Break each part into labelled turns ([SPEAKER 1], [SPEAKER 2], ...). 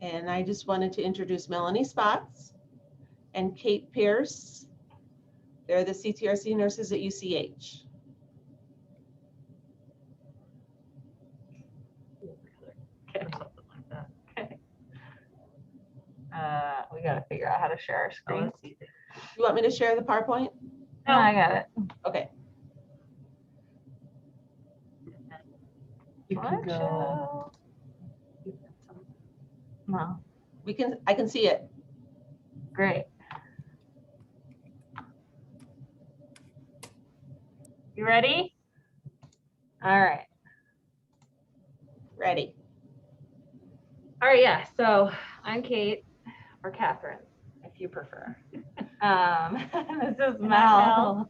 [SPEAKER 1] And I just wanted to introduce Melanie Spotts and Kate Pierce. They're the CTRC nurses at UCH.
[SPEAKER 2] Okay, something like that. Okay. We got to figure out how to share our screen.
[SPEAKER 1] You want me to share the PowerPoint?
[SPEAKER 2] No, I got it.
[SPEAKER 1] Okay.
[SPEAKER 3] You can go.
[SPEAKER 2] No,
[SPEAKER 1] I can see it.
[SPEAKER 2] great. You ready? All right.
[SPEAKER 1] Ready.
[SPEAKER 2] All right, yeah, so I'm Kate, or Catherine, if you prefer. This is Mel.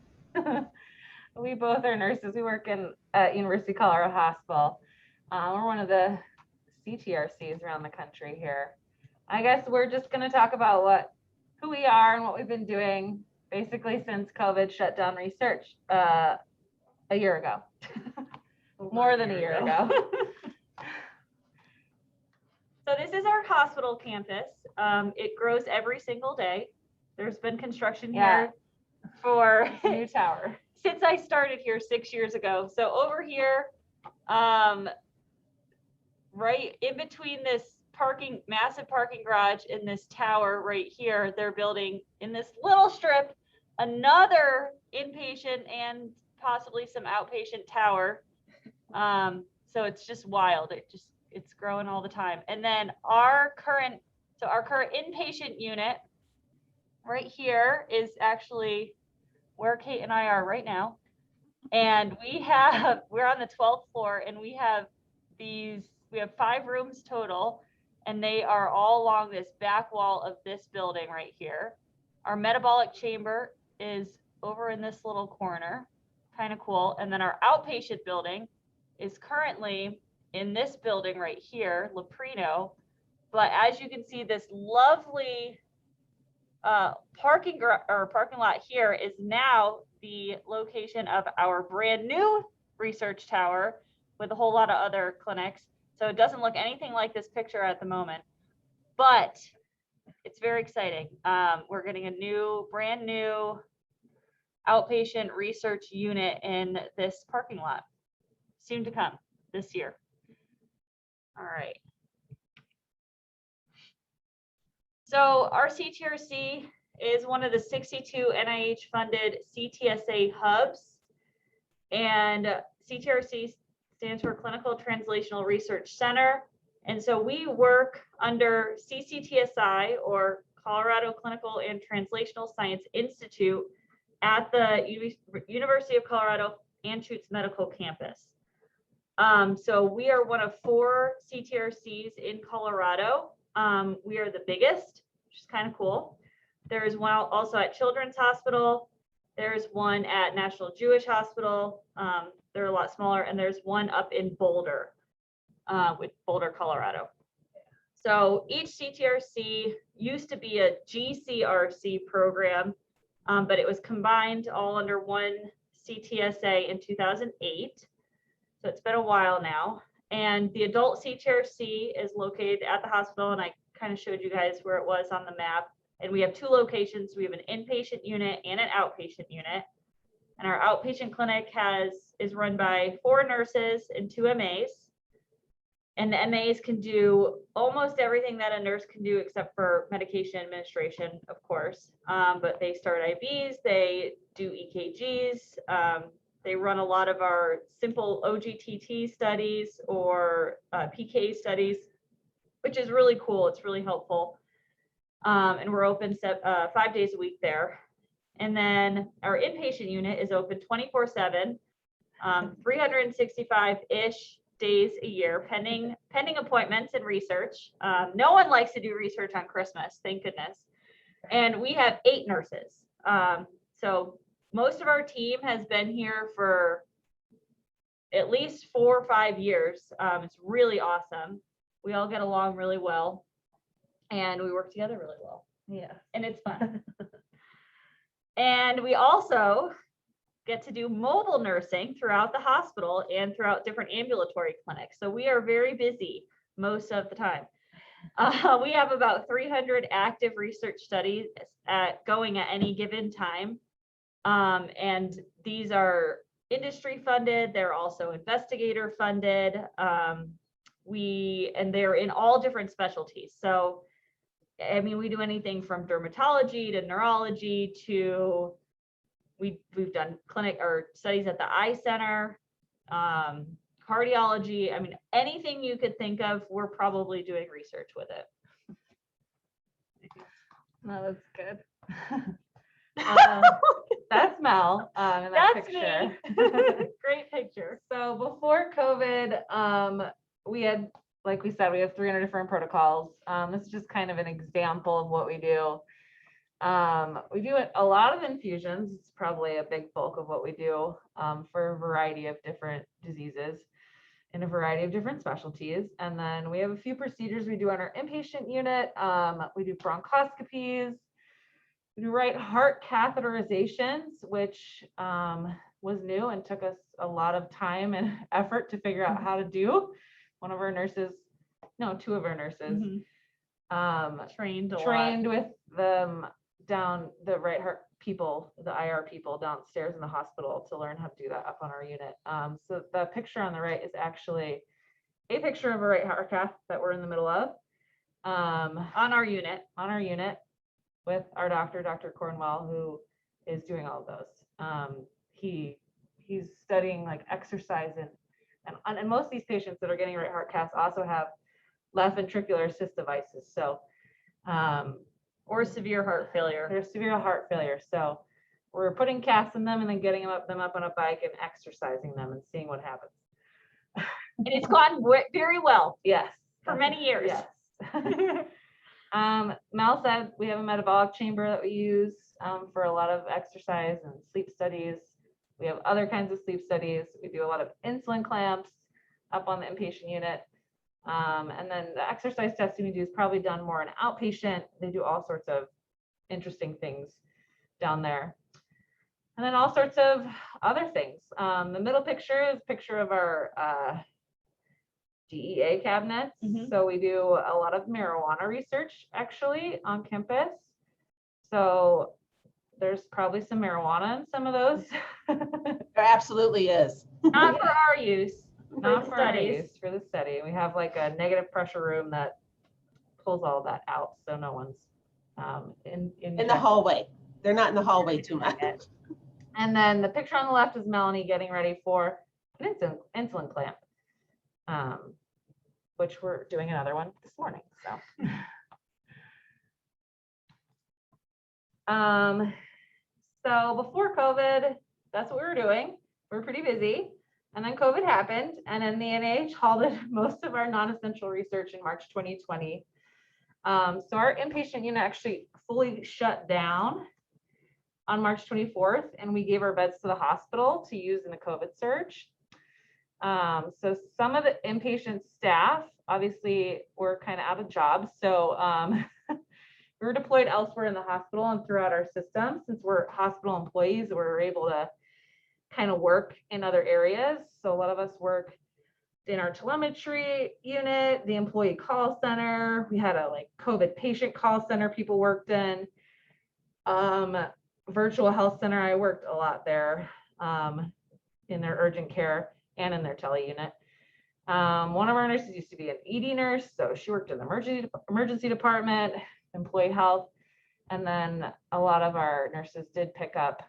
[SPEAKER 2] We both are nurses. We work at University of Colorado Hospital. We're one of the CTRCs around the country here. I guess we're just going to talk about who we are and what we've been doing basically since COVID shut down research a year ago. More than a year ago. So this is our hospital campus. It grows every single day. There's been construction here for new tower since I started here 6 years ago. So over here, right in between this massive parking garage and this tower right here, they're building in this little strip another inpatient and possibly some outpatient tower. So it's just wild. It's growing all the time. And then our current inpatient unit right here is actually where Kate and I are right now. And we're on the 12th floor, and we have 5 rooms total, and they are all along this back wall of this building right here. Our metabolic chamber is over in this little corner, kind of cool. And then our outpatient building is currently in this building right here, Leprino. But as you can see, this lovely parking lot here is now the location of our brand new research tower with a whole lot of other clinics. So it doesn't look anything like this picture at the moment, but it's very exciting. We're getting a brand new outpatient research unit in this parking lot, soon to come this year. All right. So our CTRC is one of the 62 NIH funded CTSA hubs, and CTRC stands for Clinical Translational Research Center. And so we work under CCTSI, or Colorado Clinical and Translational Science Institute, at the University of Colorado Anschutz Medical Campus. So we are one of 4 CTRCs in Colorado. We are the biggest, which is kind of cool. There is one also at Children's Hospital. There's one at National Jewish Hospital. They're a lot smaller, and there's one up in Boulder, with Boulder, Colorado. So each CTRC used to be a GCRC program, but it was combined all under one CTSA in 2008. So it's been a while now. And the adult CTRC is located at the hospital, and I kind of showed you guys where it was on the map. And we have 2 locations. We have an inpatient unit and an outpatient unit. And our outpatient clinic is run by 4 nurses and 2 MAs. And the MAs can do almost everything that a nurse can do except for medication administration, of course. But they start IVs, they do EKGs, they run a lot of our simple OGTT studies or PK studies, which is really cool. It's really helpful. And we're open 5 days a week there. And then our inpatient unit is open 24/7, 365-ish days a year, pending appointments and research. No one likes to do research on Christmas, thank goodness. And we have 8 nurses. So most of our team has been here for at least 4 or 5 years. It's really awesome. We all get along really well, and we work together really well. Yeah, and it's fun. And we also get to do mobile nursing throughout the hospital and throughout different ambulatory clinics. So we are very busy most of the time. We have about 300 active research studies going at any given time. And these are industry funded. They're also investigator funded. And they're in all different specialties. So, I mean, we do anything from dermatology to neurology to we've done clinic or studies at the eye center, cardiology. I mean, anything you could think of, we're probably doing research with it.
[SPEAKER 3] No, that's good. That's Mel in that
[SPEAKER 2] That's
[SPEAKER 3] picture.
[SPEAKER 2] me. Great picture.
[SPEAKER 3] So before COVID, we had, like we said, we have 300 different protocols. This is just kind of an example of what we do. We do a lot of infusions. It's probably a big bulk of what we do for a variety of different diseases in a variety of different specialties. And then we have a few procedures we do on our inpatient unit. We do bronchoscopies. We do right heart catheterizations, which was new and took us a lot of time and effort to figure out how to do. Two of our nurses trained with them down the right heart people, the IR people downstairs in the hospital to learn how to do that up on our unit. So the picture on the right is actually a picture of a right heart cath that we're in the middle of
[SPEAKER 2] On our unit.
[SPEAKER 3] with our doctor, Dr. Cornwell, who is doing all of those. He's studying like exercise and most of these patients that are getting right heart caths also have left ventricular assist devices. So,
[SPEAKER 2] Or severe heart failure.
[SPEAKER 3] they're severe heart failure. So we're putting caths in them and then getting them up on a bike and exercising them and seeing what happens.
[SPEAKER 2] And it's gone very well
[SPEAKER 3] Yes.
[SPEAKER 2] for many years.
[SPEAKER 3] Yes. Mel said we have a metabolic chamber that we use for a lot of exercise and sleep studies. We have other kinds of sleep studies. We do a lot of insulin clamps up on the inpatient unit. And then the exercise testing we do is probably done more in outpatient. They do all sorts of interesting things down there. And then all sorts of other things. The middle picture is a picture of our DEA cabinets.
[SPEAKER 2] Mhm.
[SPEAKER 3] So we do a lot of marijuana research actually on campus. So there's probably some marijuana in some of those.
[SPEAKER 1] There absolutely is.
[SPEAKER 2] Not for our use.
[SPEAKER 3] Not
[SPEAKER 2] the
[SPEAKER 3] for our
[SPEAKER 2] studies.
[SPEAKER 3] use, for the study. We have like a negative pressure room that pulls all that out, so no one's
[SPEAKER 1] In the hallway. They're not in the hallway too much.
[SPEAKER 3] And then the picture on the left is Melanie getting ready for an insulin clamp, which we're doing another one this morning. So before COVID, that's what we were doing. We were pretty busy. And then COVID happened, and then the NIH halted most of our non-essential research in March 2020. So our inpatient unit actually fully shut down on March 24th, and we gave our beds to the hospital to use in the COVID surge. So some of the inpatient staff obviously were kind of out of jobs. So we were deployed elsewhere in the hospital and throughout our system. Since we're hospital employees, we were able to kind of work in other areas. So a lot of us work in our telemetry unit, the employee call center. We had a like COVID patient call center people worked in. Virtual health center, I worked a lot there in their urgent care and in their tele unit. One of our nurses used to be an ED nurse, so she worked in the emergency department, employee health, and then a lot of our nurses did pick up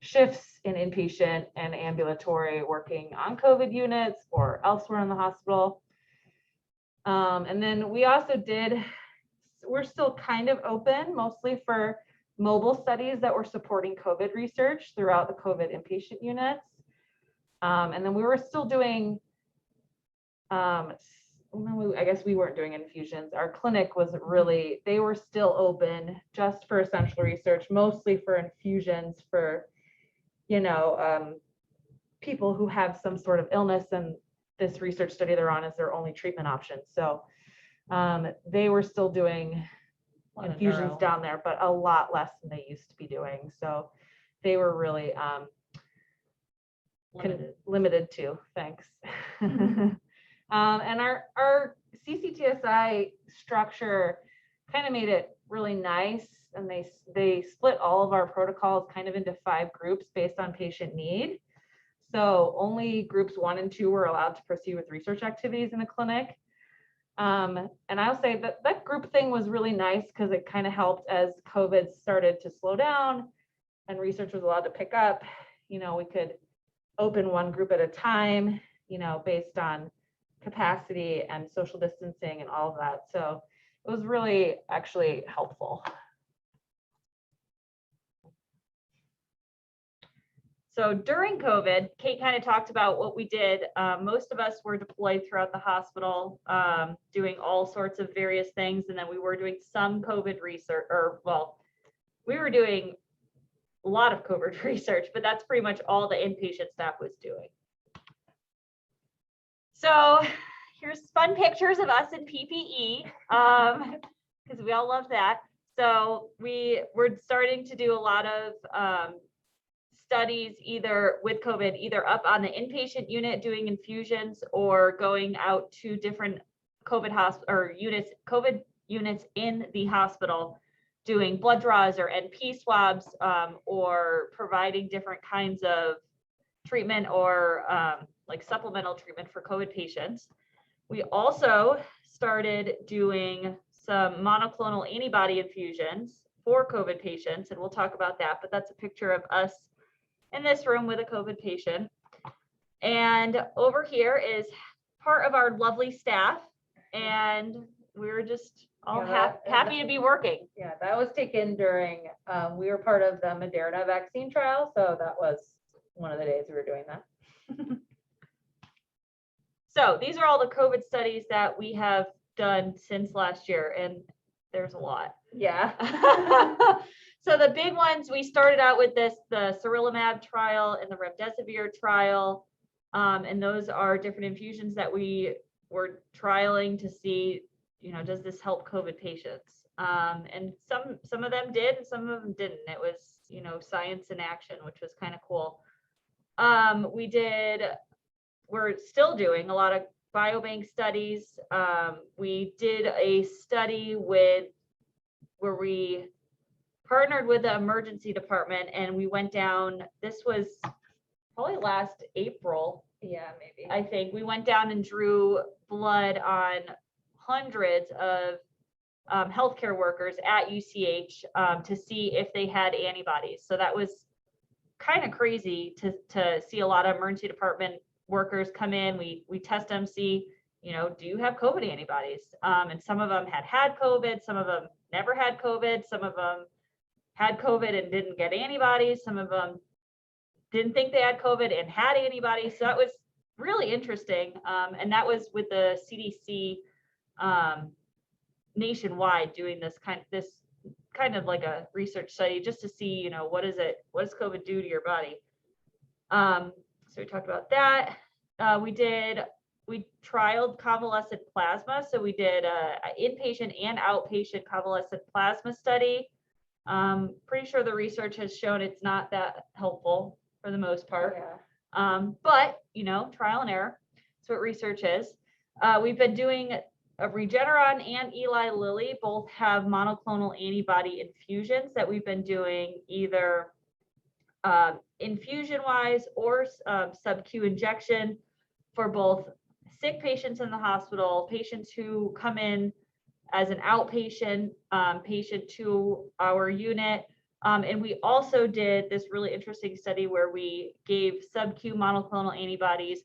[SPEAKER 3] shifts in inpatient and ambulatory working on COVID units or elsewhere in the hospital. And then we also we're still kind of open mostly for mobile studies that were supporting COVID research throughout the COVID inpatient units. And then we were still doing, I guess we weren't doing infusions. Our clinic was really, they were still open just for essential research, mostly for infusions for, people who have some sort of illness and this research study they're on is their only treatment option. So they were still doing infusions down there, but a lot less than they used to be doing. So they were really limited too. Thanks. And our CCTSI structure kind of made it really nice. And they split all of our protocols kind of into 5 groups based on patient need. So only groups 1 and 2 were allowed to proceed with research activities in a clinic. And I'll say that that group thing was really nice because it kind of helped as COVID started to slow down and research was allowed to pick up. You know, we could open one group at a time, you know, based on capacity and social distancing and all of that. So it was really actually helpful.
[SPEAKER 2] So during COVID, Kate kind of talked about what we did. Most of us were deployed throughout the hospital, doing all sorts of various things. And then we were doing some COVID research, or well, we were doing a lot of COVID research, but that's pretty much all the inpatient staff was doing. So here's fun pictures of us in PPE, because we all love that. So we were starting to do a lot of studies either with COVID, either up on the inpatient unit doing infusions or going out to different COVID units in the hospital doing blood draws or NP swabs, or providing different kinds of treatment or like supplemental treatment for COVID patients. We also started doing some monoclonal antibody infusions for COVID patients, and we'll talk about that, but that's a picture of us in this room with a COVID patient. And over here is part of our lovely staff, and we're just all happy to be working.
[SPEAKER 3] Yeah, that was taken during, we were part of the Moderna vaccine trial. So that was one of the days we were doing that.
[SPEAKER 2] So these are all the COVID studies that we have done since last year, and there's a lot.
[SPEAKER 3] Yeah.
[SPEAKER 2] So the big ones, we started out with the sarilumab trial and the remdesivir trial. And those are different infusions that we were trialing to see, you know, does this help COVID patients? And some of them did, and some of them didn't. It was, you know, science in action, which was kind of cool. We're still doing a lot of biobank studies. We did a study where we partnered with the emergency department, and we went down, this was probably last April.
[SPEAKER 3] Yeah, maybe.
[SPEAKER 2] I think we went down and drew blood on hundreds of healthcare workers at UCH to see if they had antibodies. So that was kind of crazy to see a lot of emergency department workers come in. We test them, see, you know, do you have COVID antibodies? And some of them had COVID, some of them never had COVID, some of them had COVID and didn't get antibodies, some of them didn't think they had COVID and had antibodies. So that was really interesting. And that was with the CDC nationwide doing this kind of like a research study just to see, you know, what does COVID do to your body? So we talked about that. We trialed convalescent plasma. So we did a inpatient and outpatient convalescent plasma study. Pretty sure the research has shown it's not that helpful for the most part.
[SPEAKER 3] Yeah.
[SPEAKER 2] But, you know, trial and error. That's what research is. We've been doing a Regeneron and Eli Lilly both have monoclonal antibody infusions that we've been doing either infusion-wise or sub-Q injection for both sick patients in the hospital, patients who come in as an outpatient patient to our unit. And we also did this really interesting study where we gave sub-Q monoclonal antibodies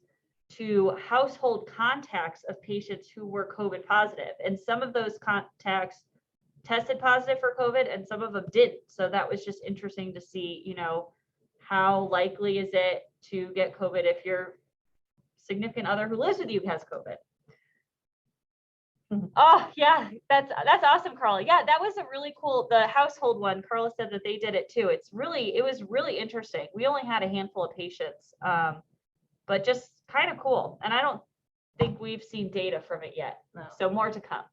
[SPEAKER 2] to household contacts of patients who were COVID positive. And some of those contacts tested positive for COVID and some of them didn't. So that was just interesting to see, you know, how likely is it to get COVID if your significant other who lives with you has COVID. Oh yeah, that's awesome, Carla. Yeah, that was a really cool, the household one, Carla said that they did it too. It was really interesting. We only had a handful of patients, but just kind of cool. And I don't think we've seen data from it yet.
[SPEAKER 3] No.
[SPEAKER 2] So more to come.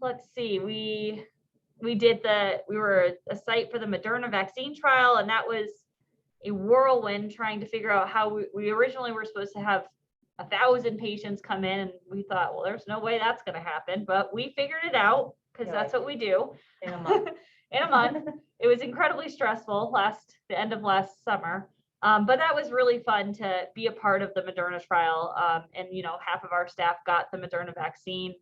[SPEAKER 2] Let's see, we were a site for the Moderna vaccine trial, and that was a whirlwind trying to figure out how we originally were supposed to have 1,000 patients come in, and we thought, well, there's no way that's going to happen, but we figured it out because
[SPEAKER 3] Yeah,
[SPEAKER 2] that's what we do.
[SPEAKER 3] In a month.
[SPEAKER 2] In a month. It was incredibly stressful the end of last summer. But that was really fun to be a part of the Moderna trial. And, half of our staff got the Moderna vaccine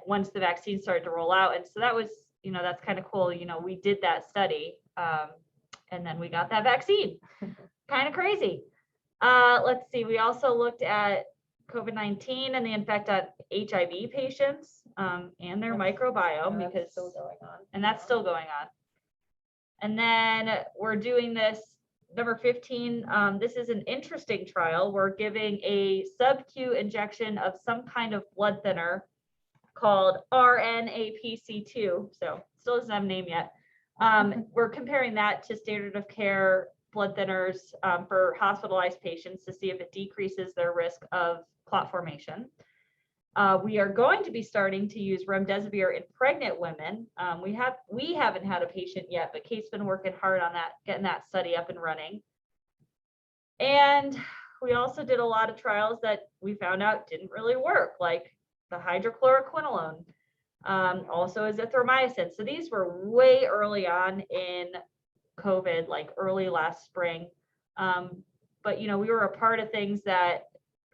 [SPEAKER 2] once the vaccine started to roll out. And so that was, that's kind of cool. We did that study and then we got that vaccine. Kind of crazy. Let's see. We also looked at COVID-19 and the effect on HIV patients and their microbiome
[SPEAKER 3] That's
[SPEAKER 2] because
[SPEAKER 3] still going on.
[SPEAKER 2] and that's still going on. And then we're doing this number 15. This is an interesting trial. We're giving a sub-Q injection of some kind of blood thinner called RNAPC2. So still doesn't have a name yet. We're comparing that to standard of care blood thinners for hospitalized patients to see if it decreases their risk of clot formation. We are going to be starting to use remdesivir in pregnant women. We haven't had a patient yet, but Kate's been working hard on that, getting that study up and running. And we also did a lot of trials that we found out didn't really work, like the hydrochloroquinolone, also azithromycin. So these were way early on in COVID, like early last spring. But we were a part of things that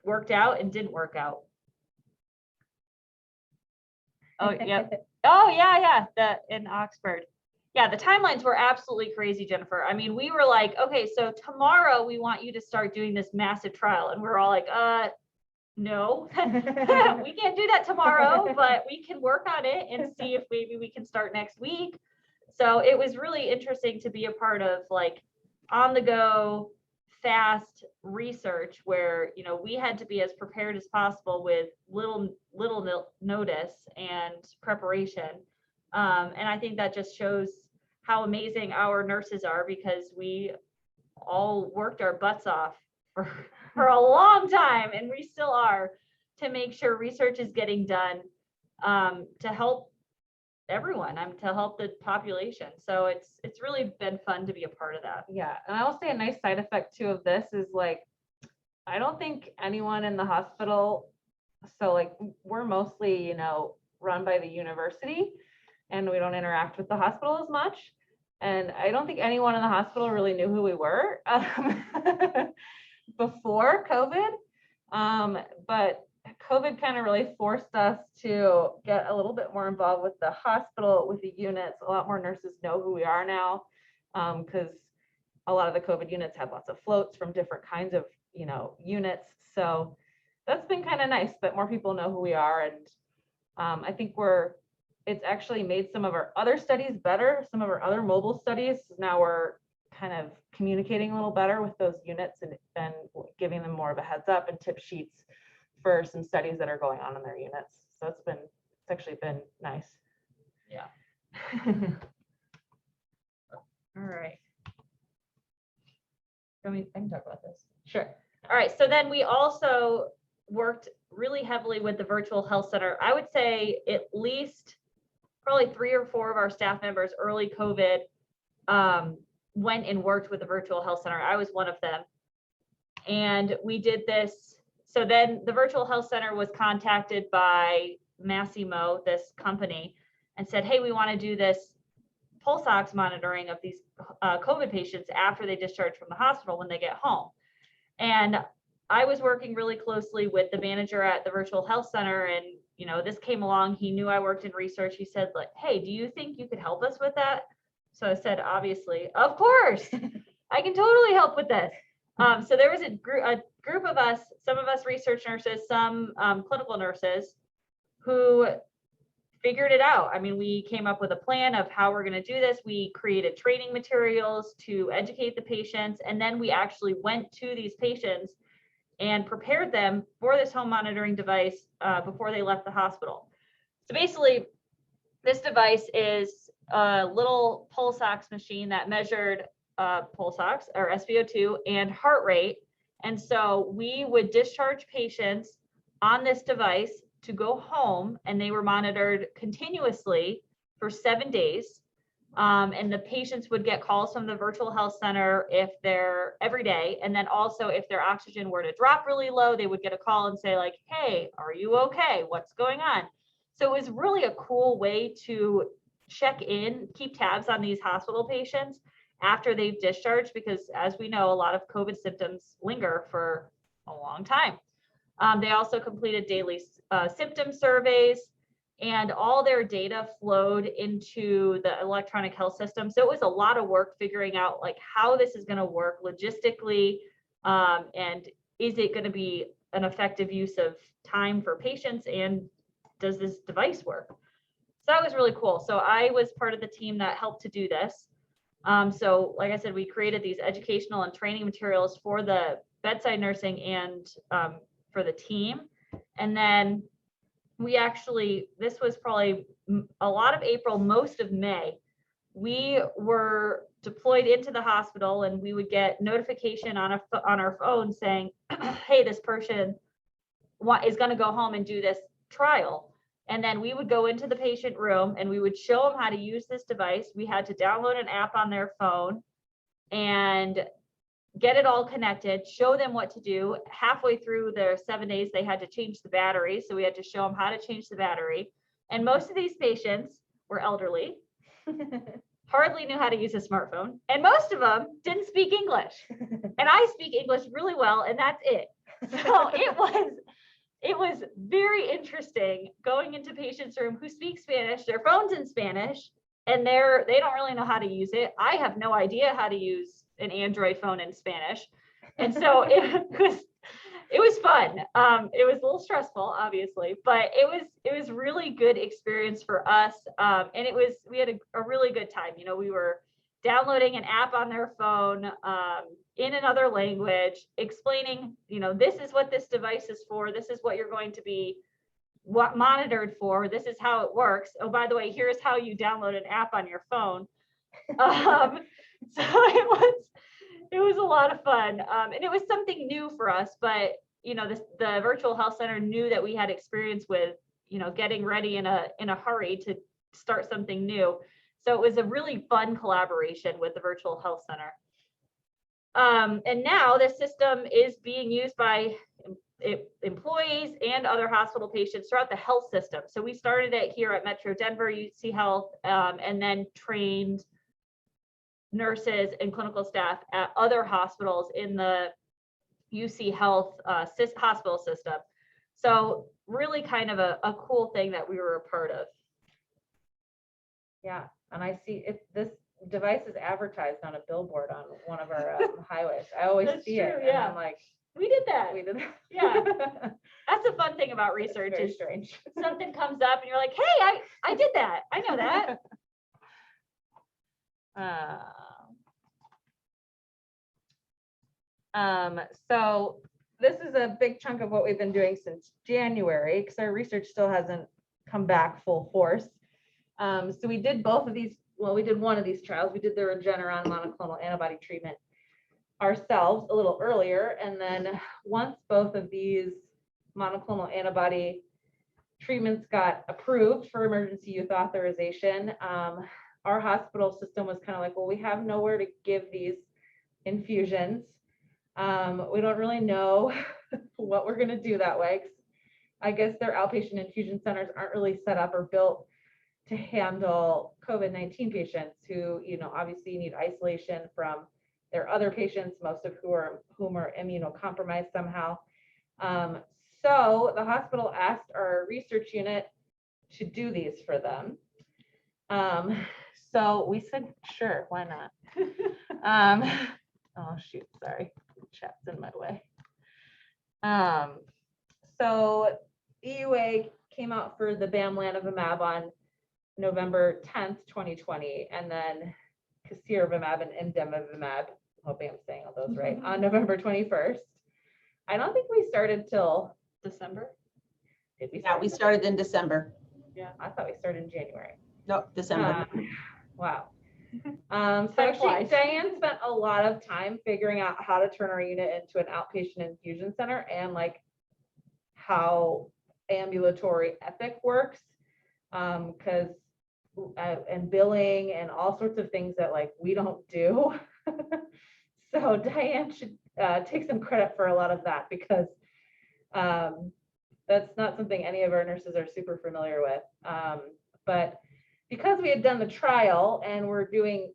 [SPEAKER 2] worked out and didn't work out. Oh, yep. Oh, yeah. In Oxford. Yeah, the timelines were absolutely crazy, Jennifer. I mean, we were like, okay, so tomorrow we want you to start doing this massive trial. And we're all like, no, we can't do that tomorrow, but we can work on it and see if maybe we can start next week. So it was really interesting to be a part of like on the go, fast research where, we had to be as prepared as possible with little notice and preparation. And I think that just shows how amazing our nurses are because we all worked our butts off for a long time, and we still are, to make sure research is getting done to help everyone, to help the population. So it's really been fun to be a part of that.
[SPEAKER 3] Yeah, and I will say a nice side effect too of this is like, I don't think anyone in the hospital, so like we're mostly, run by the university and we don't interact with the hospital as much. And I don't think anyone in the hospital really knew who we were before COVID. But COVID kind of really forced us to get a little bit more involved with the hospital, with the units. A lot more nurses know who we are now because a lot of the COVID units had lots of floats from different kinds of, units. So that's been kind of nice that more people know who we are. And I think it's actually made some of our other studies better, some of our other mobile studies. Now we're kind of communicating a little better with those units and giving them more of a heads up and tip sheets for some studies that are going on in their units. So it's actually been nice.
[SPEAKER 2] Yeah. All right. I can talk about this.
[SPEAKER 3] Sure.
[SPEAKER 2] All right. So then we also worked really heavily with the virtual health center. I would say at least probably 3 or 4 of our staff members early COVID went and worked with the virtual health center. I was one of them. And we did this. So then the virtual health center was contacted by Massimo, this company, and said, hey, we want to do this pulse ox monitoring of these COVID patients after they discharge from the hospital when they get home. And I was working really closely with the manager at the virtual health center, and this came along. He knew I worked in research. He said, like, hey, do you think you could help us with that? So I said, obviously, of course, I can totally help with this. So there was a group of us, some of us research nurses, some clinical nurses who figured it out. I mean, we came up with a plan of how we're going to do this. We created training materials to educate the patients. And then we actually went to these patients and prepared them for this home monitoring device before they left the hospital. So basically, this device is a little pulse ox machine that measured pulse ox or SpO2 and heart rate. And so we would discharge patients on this device to go home, and they were monitored continuously for 7 days. And the patients would get calls from the virtual health center if they're every day. And then also if their oxygen were to drop really low, they would get a call and say like, hey, are you okay? What's going on? So it was really a cool way to check in, keep tabs on these hospital patients after they've discharged, because as we know, a lot of COVID symptoms linger for a long time. They also completed daily symptom surveys, and all their data flowed into the electronic health system. So it was a lot of work figuring out like how this is going to work logistically, and is it going to be an effective use of time for patients, and does this device work? So that was really cool. So I was part of the team that helped to do this. So like I said, we created these educational and training materials for the bedside nursing and for the team. And then we actually, this was probably a lot of April, most of May, we were deployed into the hospital, and we would get notification on our phone saying, hey, this person is going to go home and do this trial. And then we would go into the patient room and we would show them how to use this device. We had to download an app on their phone and get it all connected, show them what to do. Halfway through their 7 days, they had to change the battery. So we had to show them how to change the battery. And most of these patients were elderly, hardly knew how to use a smartphone. And most of them didn't speak English. And I speak English really well, and that's it. So it was very interesting going into patients' room who speak Spanish, their phone's in Spanish, and they don't really know how to use it. I have no idea how to use an Android phone in Spanish. And so it was fun. It was a little stressful, obviously, but it was really good experience for us. And we had a really good time. You know, we were downloading an app on their phone in another language, explaining, you know, this is what this device is for. This is what you're going to be monitored for. This is how it works. Oh, by the way, here's how you download an app on your phone. So it was a lot of fun, and it was something new for us. But you know, the virtual health center knew that we had experience with, you know, getting ready in a hurry to start something new. So it was a really fun collaboration with the virtual health center. And now this system is being used by employees and other hospital patients throughout the health system. So we started it here at Metro Denver UC Health, and then trained nurses and clinical staff at other hospitals in the UC Health hospital system. So really kind of a cool thing that we were a part of.
[SPEAKER 3] Yeah, and I see this device is advertised on a billboard on one of our highways. I always see it, and I'm like,
[SPEAKER 2] we did that.
[SPEAKER 3] we did that.
[SPEAKER 2] Yeah, that's a fun thing about research.
[SPEAKER 3] Very
[SPEAKER 2] is
[SPEAKER 3] strange.
[SPEAKER 2] something comes up and you're like, hey, I did that. I know that.
[SPEAKER 3] So this is a big chunk of what we've been doing since January, because our research still hasn't come back full force. So we did both of these. Well, we did one of these trials. We did the Regeneron monoclonal antibody treatment ourselves a little earlier. And then once both of these monoclonal antibody treatments got approved for emergency use authorization, our hospital system was kind of like, well, we have nowhere to give these infusions. We don't really know what we're going to do that way. I guess their outpatient infusion centers aren't really set up or built to handle COVID-19 patients who, you know, obviously need isolation from their other patients, most of whom are immunocompromised somehow. So the hospital asked our research unit to do these for them. So we said, sure, why not? Oh shoot, sorry, chat's in my way. So EUA came out for the bamlanivimab on November 10th, 2020, and then casirivimab and imdemivimab, hoping I'm saying all those right, on November 21st. I don't think we started till
[SPEAKER 2] December.
[SPEAKER 3] Did we?
[SPEAKER 1] Yeah, we started in December.
[SPEAKER 3] Yeah, I thought we started in January.
[SPEAKER 1] Nope, December.
[SPEAKER 3] Wow. So actually, Diane spent a lot of time figuring out how to turn our unit into an outpatient infusion center and like how ambulatory Epic works. Because and billing and all sorts of things that like we don't do. So Diane should take some credit for a lot of that, because that's not something any of our nurses are super familiar with. But because we had done the trial and we're doing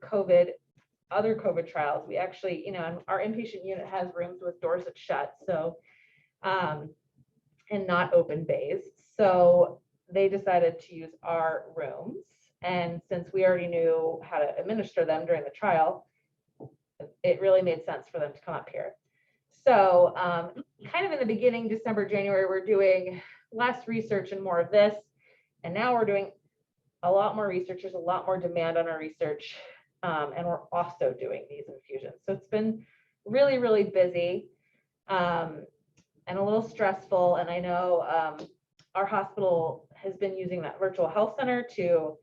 [SPEAKER 3] other COVID trials, we actually, and our inpatient unit has rooms with doors that shut, so, and not open bays. So they decided to use our rooms. And since we already knew how to administer them during the trial, it really made sense for them to come up here. So kind of in the beginning, December, January, we're doing less research and more of this. And now we're doing a lot more research. There's a lot more demand on our research. And we're also doing these infusions. So it's been really, really busy and a little stressful. And I know our hospital has been using that virtual health center to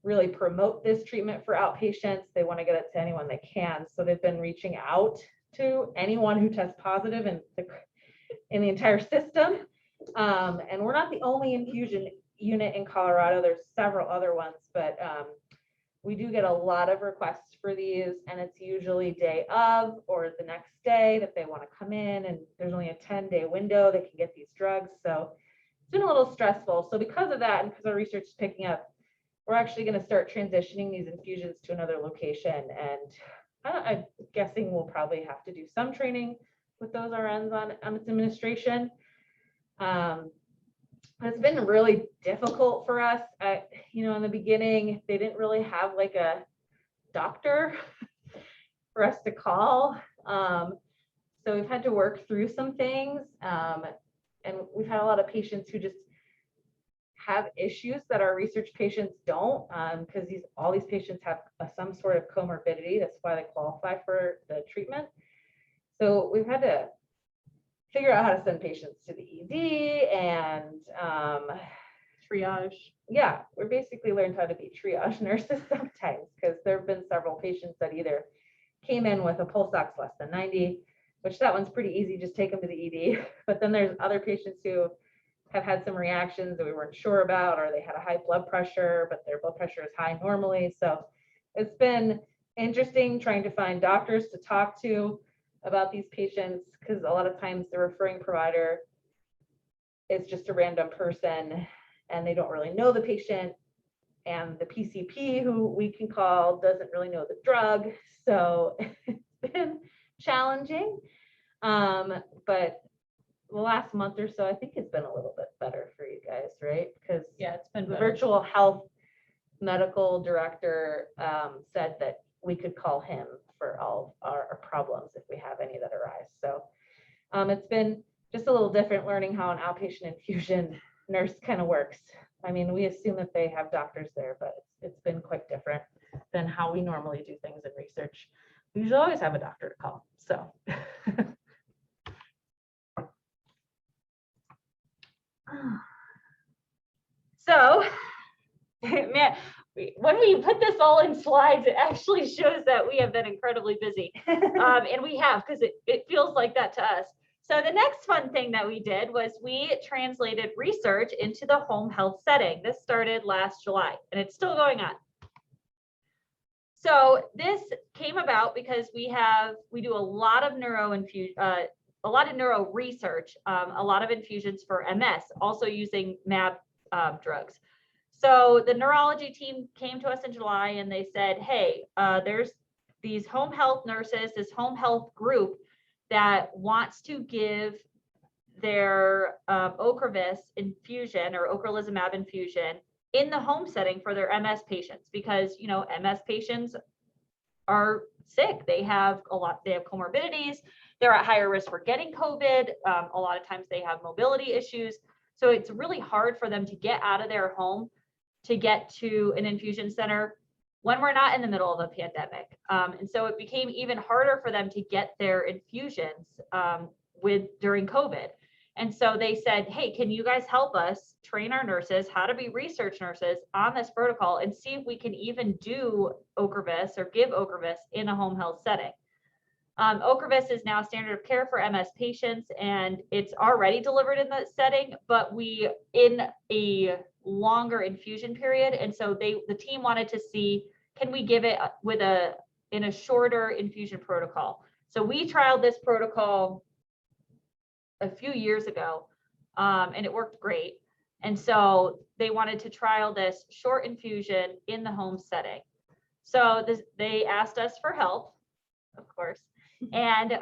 [SPEAKER 3] really promote this treatment for outpatients. They want to get it to anyone they can. So they've been reaching out to anyone who tests positive in the entire system. And we're not the only infusion unit in Colorado. There's several other ones, but we do get a lot of requests for these, and it's usually day of or the next day that they want to come in, and there's only a 10-day window they can get these drugs. So it's been a little stressful. So because of that, and because our research is picking up, we're actually going to start transitioning these infusions to another location. And I'm guessing we'll probably have to do some training with those RNs on its administration. It's been really difficult for us. In the beginning, they didn't really have like a doctor for us to call. So we've had to work through some things. And we've had a lot of patients who just have issues that our research patients don't, because all these patients have some sort of comorbidity. That's why they qualify for the treatment. So we've had to figure out how to send patients to the ED and
[SPEAKER 2] Triage.
[SPEAKER 3] Yeah, we're basically learned how to be triage nurses sometimes, because there have been several patients that either came in with a pulse ox less than 90, which that one's pretty easy, just take them to the ED. But then there's other patients who have had some reactions that we weren't sure about, or they had a high blood pressure, but their blood pressure is high normally. So it's been interesting trying to find doctors to talk to about these patients, because a lot of times the referring provider is just a random person and they don't really know the patient, and the PCP who we can call doesn't really know the drug. So it's been challenging, but the last month or so, I think it's been a little bit better for you guys, right? Because
[SPEAKER 2] Yeah, it's been
[SPEAKER 3] the
[SPEAKER 2] better.
[SPEAKER 3] virtual health medical director said that we could call him for all our problems if we have any that arise. So it's been just a little different learning how an outpatient infusion nurse kind of works. I mean, we assume that they have doctors there, but it's been quite different than how we normally do things in research. We usually always have a doctor to call. So
[SPEAKER 2] So, man, when we put this all in slides, it actually shows that we have been incredibly busy. And we have, because it feels like that to us. So the next fun thing that we did was we translated research into the home health setting. This started last July, and it's still going on. So this came about because we do a lot of neuro research, a lot of infusions for MS, also using MAB drugs. So the neurology team came to us in July and they said, hey, there's these home health nurses, this home health group that wants to give their Ocrevus infusion or ocrelizumab infusion in the home setting for their MS patients, because MS patients are sick. They have comorbidities. They're at higher risk for getting COVID. A lot of times they have mobility issues. So it's really hard for them to get out of their home to get to an infusion center when we're not in the middle of a pandemic. And so it became even harder for them to get their infusions during COVID. And so they said, hey, can you guys help us train our nurses how to be research nurses on this protocol and see if we can even do Ocrevus or give Ocrevus in a home health setting? Ocrevus is now standard of care for MS patients, and it's already delivered in the setting, but we in a longer infusion period. And so the team wanted to see, can we give it in a shorter infusion protocol? So we trialed this protocol a few years ago, and it worked great. And so they wanted to trial this short infusion in the home setting. So they asked us for help, of course. And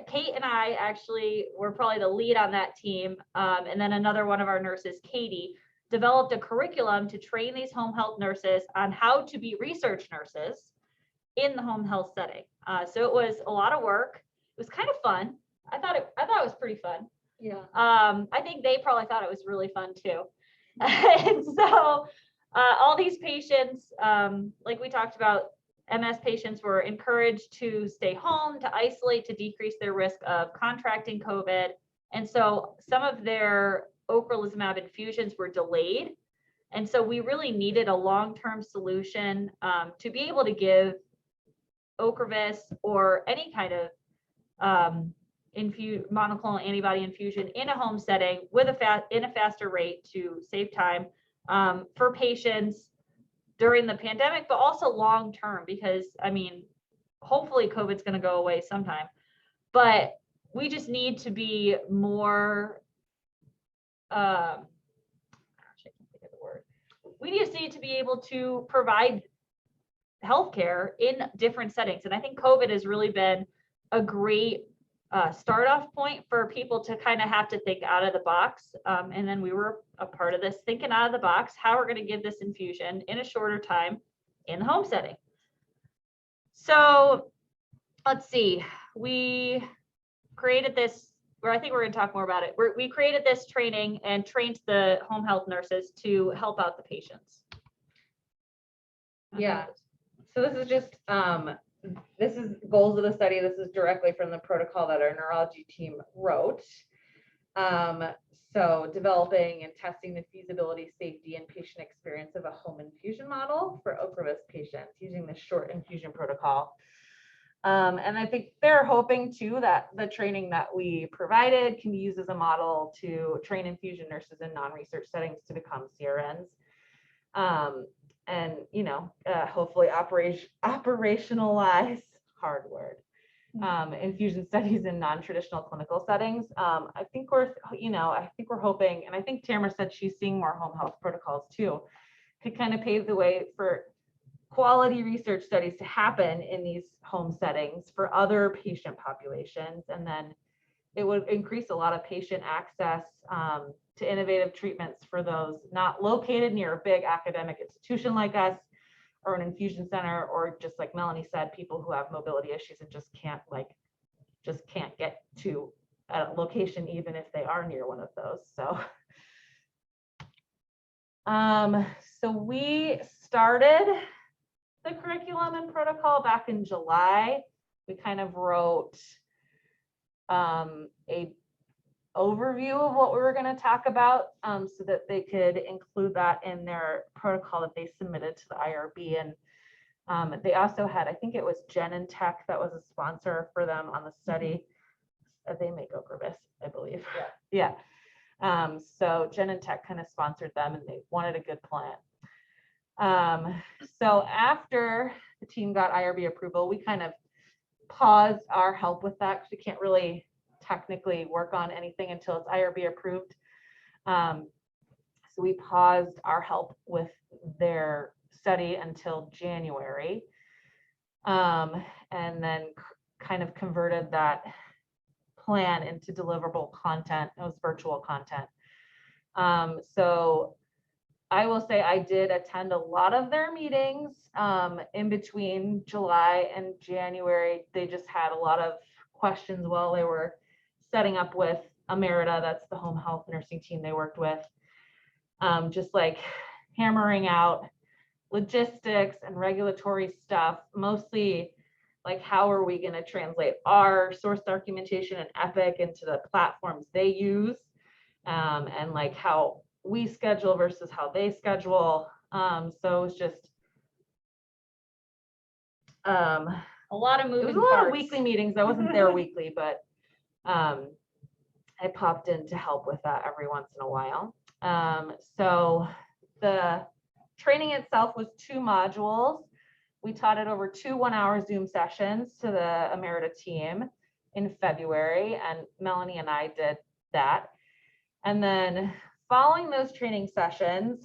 [SPEAKER 2] Kate and I actually were probably the lead on that team. And then another one of our nurses, Katie, developed a curriculum to train these home health nurses on how to be research nurses in the home health setting. So it was a lot of work. It was kind of fun. I thought it was pretty fun.
[SPEAKER 3] Yeah.
[SPEAKER 2] I think they probably thought it was really fun too. And so all these patients, like we talked about, MS patients were encouraged to stay home, to isolate, to decrease their risk of contracting COVID. And so some of their ocrelizumab infusions were delayed. And so we really needed a long-term solution to be able to give Ocrevus or any kind of monoclonal antibody infusion in a home setting with in a faster rate to save time for patients during the pandemic, but also long term, because I mean, hopefully COVID's going to go away sometime, but we just need to be more, I can't think of the word. We just need to be able to provide healthcare in different settings. And I think COVID has really been a great start off point for people to kind of have to think out of the box. And then we were a part of this thinking out of the box, how we're going to give this infusion in a shorter time in the home setting. So let's see, we created this, or I think we're going to talk more about it. We created this training and trained the home health nurses to help out the patients.
[SPEAKER 3] Yeah. So this is just, this is goals of the study. This is directly from the protocol that our neurology team wrote. So developing and testing the feasibility, safety, and patient experience of a home infusion model for Ocrevus patients using the short infusion protocol. And I think they're hoping too that the training that we provided can be used as a model to train infusion nurses in non-research settings to become CRNs. And, you know, hopefully operationalize, hard word, infusion studies in non-traditional clinical settings. I think we're hoping, and I think Tamara said she's seeing more home health protocols too, to kind of pave the way for quality research studies to happen in these home settings for other patient populations. And then it would increase a lot of patient access to innovative treatments for those not located near a big academic institution like us, or an infusion center, or just like Melanie said, people who have mobility issues and just can't get to a location even if they are near one of those. So we started the curriculum and protocol back in July. We kind of wrote a overview of what we were going to talk about so that they could include that in their protocol that they submitted to the IRB. And they also had, I think it was Genentech that was a sponsor for them on the study. They make Ocrevus, I believe. Yeah. So Genentech kind of sponsored them, and they wanted a good plan. So after the team got IRB approval, we kind of paused our help with that because we can't really technically work on anything until it's IRB approved. So we paused our help with their study until January, and then kind of converted that plan into deliverable content. It was virtual content. So I will say I did attend a lot of their meetings in between July and January. They just had a lot of questions while they were setting up with Emerita, that's the home health nursing team they worked with, just like hammering out logistics and regulatory stuff, mostly like how are we going to translate our source documentation and Epic into the platforms they use, and like how we schedule versus how they schedule. So it was just
[SPEAKER 2] A lot of
[SPEAKER 3] It
[SPEAKER 2] moving
[SPEAKER 3] was a lot of
[SPEAKER 2] parts.
[SPEAKER 3] weekly meetings. I wasn't there weekly, but I popped in to help with that every once in a while. So the training itself was 2 modules. We taught it over 2 one-hour Zoom sessions to the Emerita team in February, and Melanie and I did that. And then following those training sessions,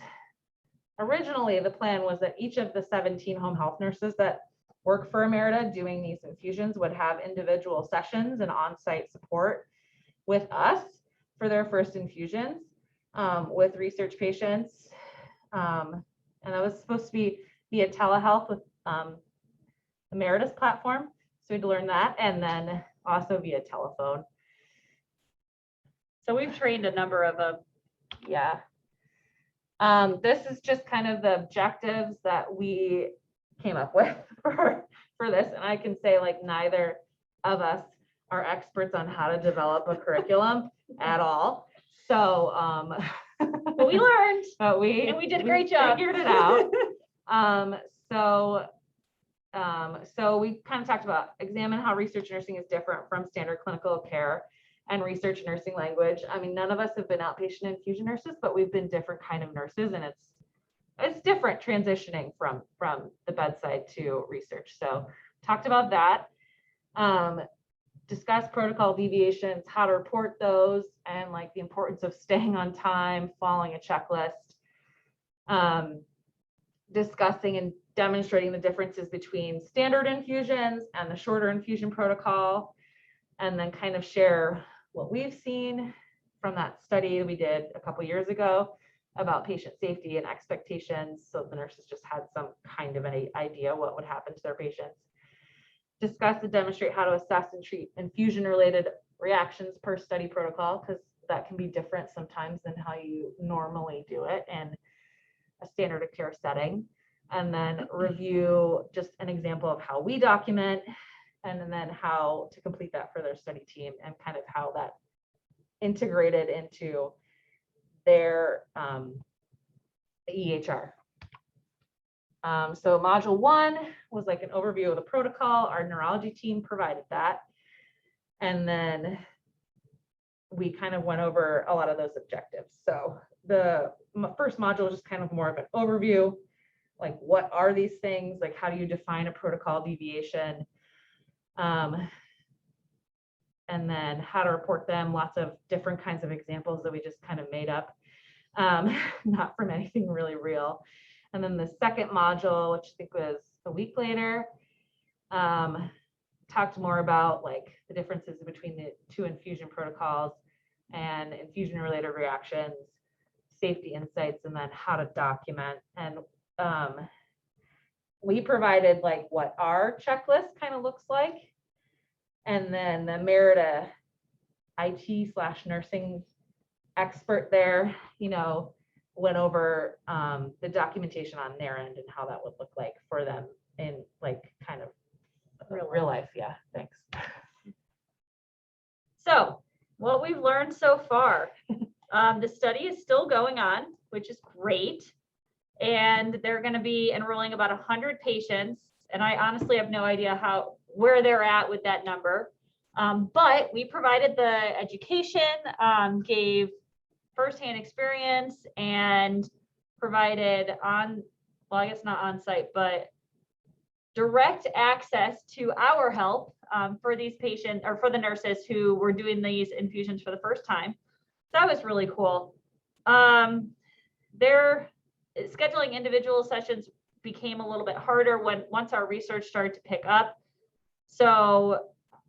[SPEAKER 3] originally the plan was that each of the 17 home health nurses that work for Emerita doing these infusions would have individual sessions and on-site support with us for their first infusions with research patients. And that was supposed to be via telehealth with Emerita's platform. So we had to learn that, and then also via telephone.
[SPEAKER 2] So we've trained a number of them.
[SPEAKER 3] Yeah. This is just kind of the objectives that we came up with for this. And I can say, like, neither of us are experts on how to develop a curriculum at all. So,
[SPEAKER 2] But we learned.
[SPEAKER 3] but we
[SPEAKER 2] did a great job.
[SPEAKER 3] Figured it out. So we kind of talked about examine how research nursing is different from standard clinical care and research nursing language. I mean, none of us have been outpatient infusion nurses, but we've been different kind of nurses, and it's different transitioning from the bedside to research. So talked about that. Discuss protocol deviations, how to report those, and like the importance of staying on time, following a checklist. Discussing and demonstrating the differences between standard infusions and the shorter infusion protocol, and then kind of share what we've seen from that study we did a couple years ago about patient safety and expectations. So the nurses just had some kind of an idea what would happen to their patients. Discuss and demonstrate how to assess and treat infusion-related reactions per study protocol, because that can be different sometimes than how you normally do it in a standard of care setting. And then review just an example of how we document, and then how to complete that for their study team, and kind of how that integrated into their EHR. So module 1 was like an overview of the protocol. Our neurology team provided that. And then we kind of went over a lot of those objectives. So the first module is just kind of more of an overview, like what are these things? Like how do you define a protocol deviation? And then how to report them, lots of different kinds of examples that we just kind of made up, not from anything really real. And then the second module, which I think was a week later, talked more about like the differences between the 2 infusion protocols and infusion related reactions, safety insights, and then how to document. And we provided like what our checklist kind of looks like. And then the Emerita IT/nursing expert there, went over the documentation on their end and how that would look like for them in like kind of real life. Yeah, thanks.
[SPEAKER 2] So what we've learned so far, the study is still going on, which is great. And they're going to be enrolling about 100 patients. And I honestly have no idea where they're at with that number. But we provided the education, gave firsthand experience, and provided I guess not on site, but direct access to our help for these patients, or for the nurses who were doing these infusions for the first time. So that was really cool. They're scheduling individual sessions became a little bit harder once our research started to pick up. So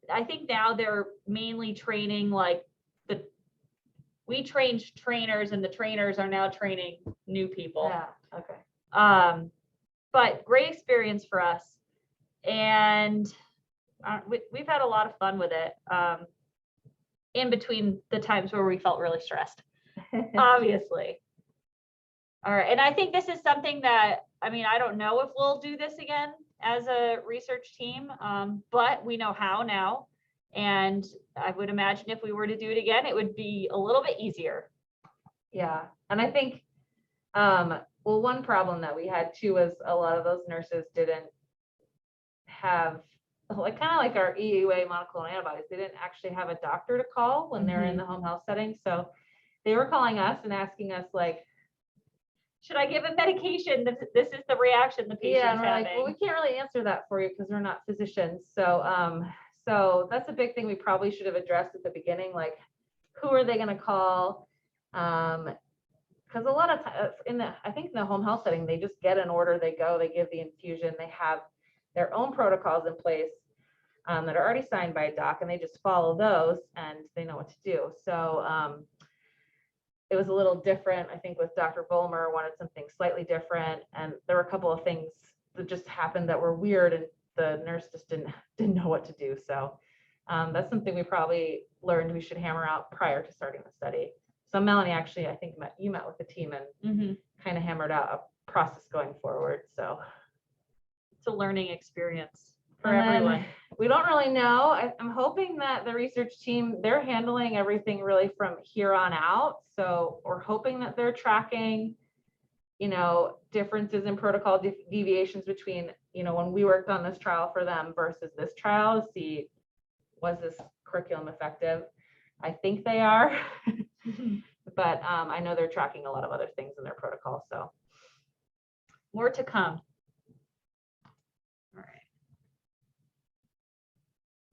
[SPEAKER 2] I think now they're mainly training we trained trainers, and the trainers are now training new people.
[SPEAKER 3] Yeah, okay.
[SPEAKER 2] But great experience for us. And we've had a lot of fun with it in between the times where we felt really stressed, obviously. All right. And I think this is something that, I don't know if we'll do this again as a research team, but we know how now. And I would imagine if we were to do it again, it would be a little bit easier.
[SPEAKER 3] Yeah. And I think, one problem that we had too was a lot of those nurses didn't have like kind of like our EUA monoclonal antibodies, they didn't actually have a doctor to call when they're in the home health setting. So they were calling us and asking us like,
[SPEAKER 2] Should I give a medication? This is the reaction the patient's
[SPEAKER 3] yeah, and we're like,
[SPEAKER 2] having.
[SPEAKER 3] well, we can't really answer that for you because we're not physicians. So, so that's a big thing we probably should have addressed at the beginning, like who are they going to call? Because a lot of times I think in the home health setting, they just get an order, they go, they give the infusion, they have their own protocols in place that are already signed by a doc, and they just follow those and they know what to do. So it was a little different. I think with Dr. Vollmer wanted something slightly different, and there were a couple of things that just happened that were weird, and the nurse just didn't know what to do. So that's something we probably learned we should hammer out prior to starting the study. So Melanie, actually, I think you met with the team and kind of hammered out a process going forward. So
[SPEAKER 2] it's a learning experience for
[SPEAKER 3] and then
[SPEAKER 2] everyone.
[SPEAKER 3] we don't really know. I'm hoping that the research team, they're handling everything really from here on out. So we're hoping that they're tracking, you know, differences in protocol deviations between, you know, when we worked on this trial for them versus this trial to see, was this curriculum effective? I think they are. But I know they're tracking a lot of other things in their protocol. So
[SPEAKER 2] More to come. All right.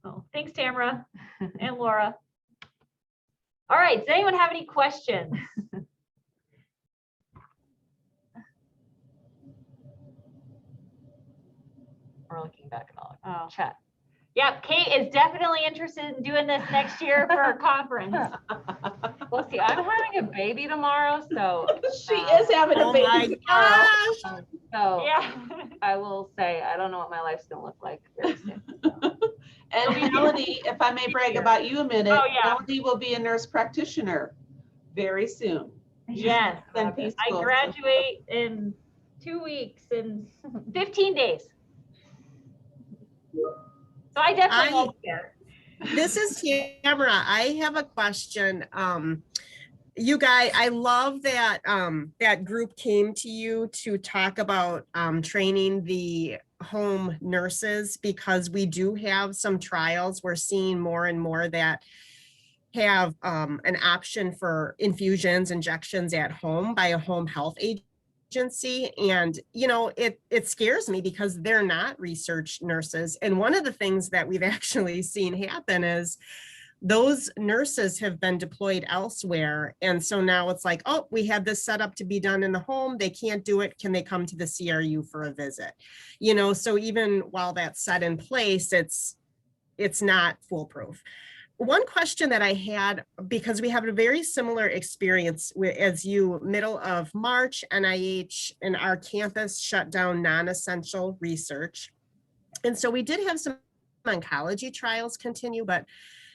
[SPEAKER 2] Oh, thanks, Tamara and Laura. All right. Does anyone have any questions?
[SPEAKER 3] we're looking back at all
[SPEAKER 2] Oh.
[SPEAKER 3] chat.
[SPEAKER 2] Yeah, Kate is definitely interested in doing this next year for our conference.
[SPEAKER 3] Well, see, I'm having a baby tomorrow, so
[SPEAKER 1] She is having a
[SPEAKER 4] Oh my
[SPEAKER 1] baby tomorrow.
[SPEAKER 4] gosh.
[SPEAKER 3] so
[SPEAKER 2] Yeah.
[SPEAKER 3] I will say I don't know what my life's gonna look like very soon.
[SPEAKER 1] And Melody, if I may brag about you a minute,
[SPEAKER 2] Oh, yeah.
[SPEAKER 1] Melody will be a nurse practitioner very soon.
[SPEAKER 2] Yes.
[SPEAKER 1] Then peace
[SPEAKER 2] I
[SPEAKER 1] school.
[SPEAKER 2] graduate in 2 weeks and 15 days. So I definitely won't care.
[SPEAKER 4] This is Tamara. I have a question. You guys, I love that that group came to you to talk about training the home nurses, because we do have some trials. We're seeing more and more that have an option for infusions, injections at home by a home health agency. And, you know, it scares me because they're not research nurses. And one of the things that we've actually seen happen is those nurses have been deployed elsewhere. And so now it's like, oh, we had this set up to be done in the home. They can't do it. Can they come to the CRU for a visit? You know, so even while that's set in place, it's not foolproof. One question that I had, because we have a very similar experience as you, middle of March, NIH and our campus shut down non-essential research. And so we did have some oncology trials continue, but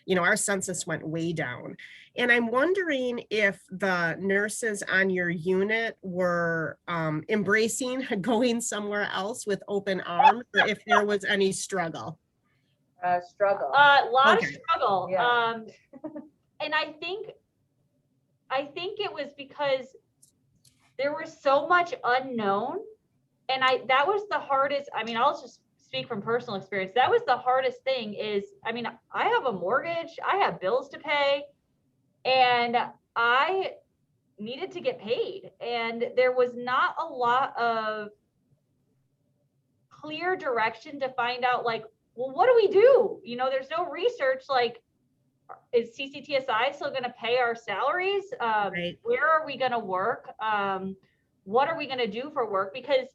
[SPEAKER 4] you know, our census went way down. And I'm wondering if the nurses on your unit were embracing going somewhere else with open arms, or if there was any struggle.
[SPEAKER 3] Struggle.
[SPEAKER 2] A lot
[SPEAKER 4] Okay.
[SPEAKER 2] of struggle.
[SPEAKER 3] Yeah.
[SPEAKER 2] And I think it was because there was so much unknown, and that was the hardest. I mean, I'll just speak from personal experience. That was the hardest thing is, I mean, I have a mortgage, I have bills to pay, and I needed to get paid. And there was not a lot of clear direction to find out, like, well, what do we do? You know, there's no research, like, is CCTSI still going to pay our salaries?
[SPEAKER 4] Right.
[SPEAKER 2] Where are we going to work? What are we going to do for work? Because,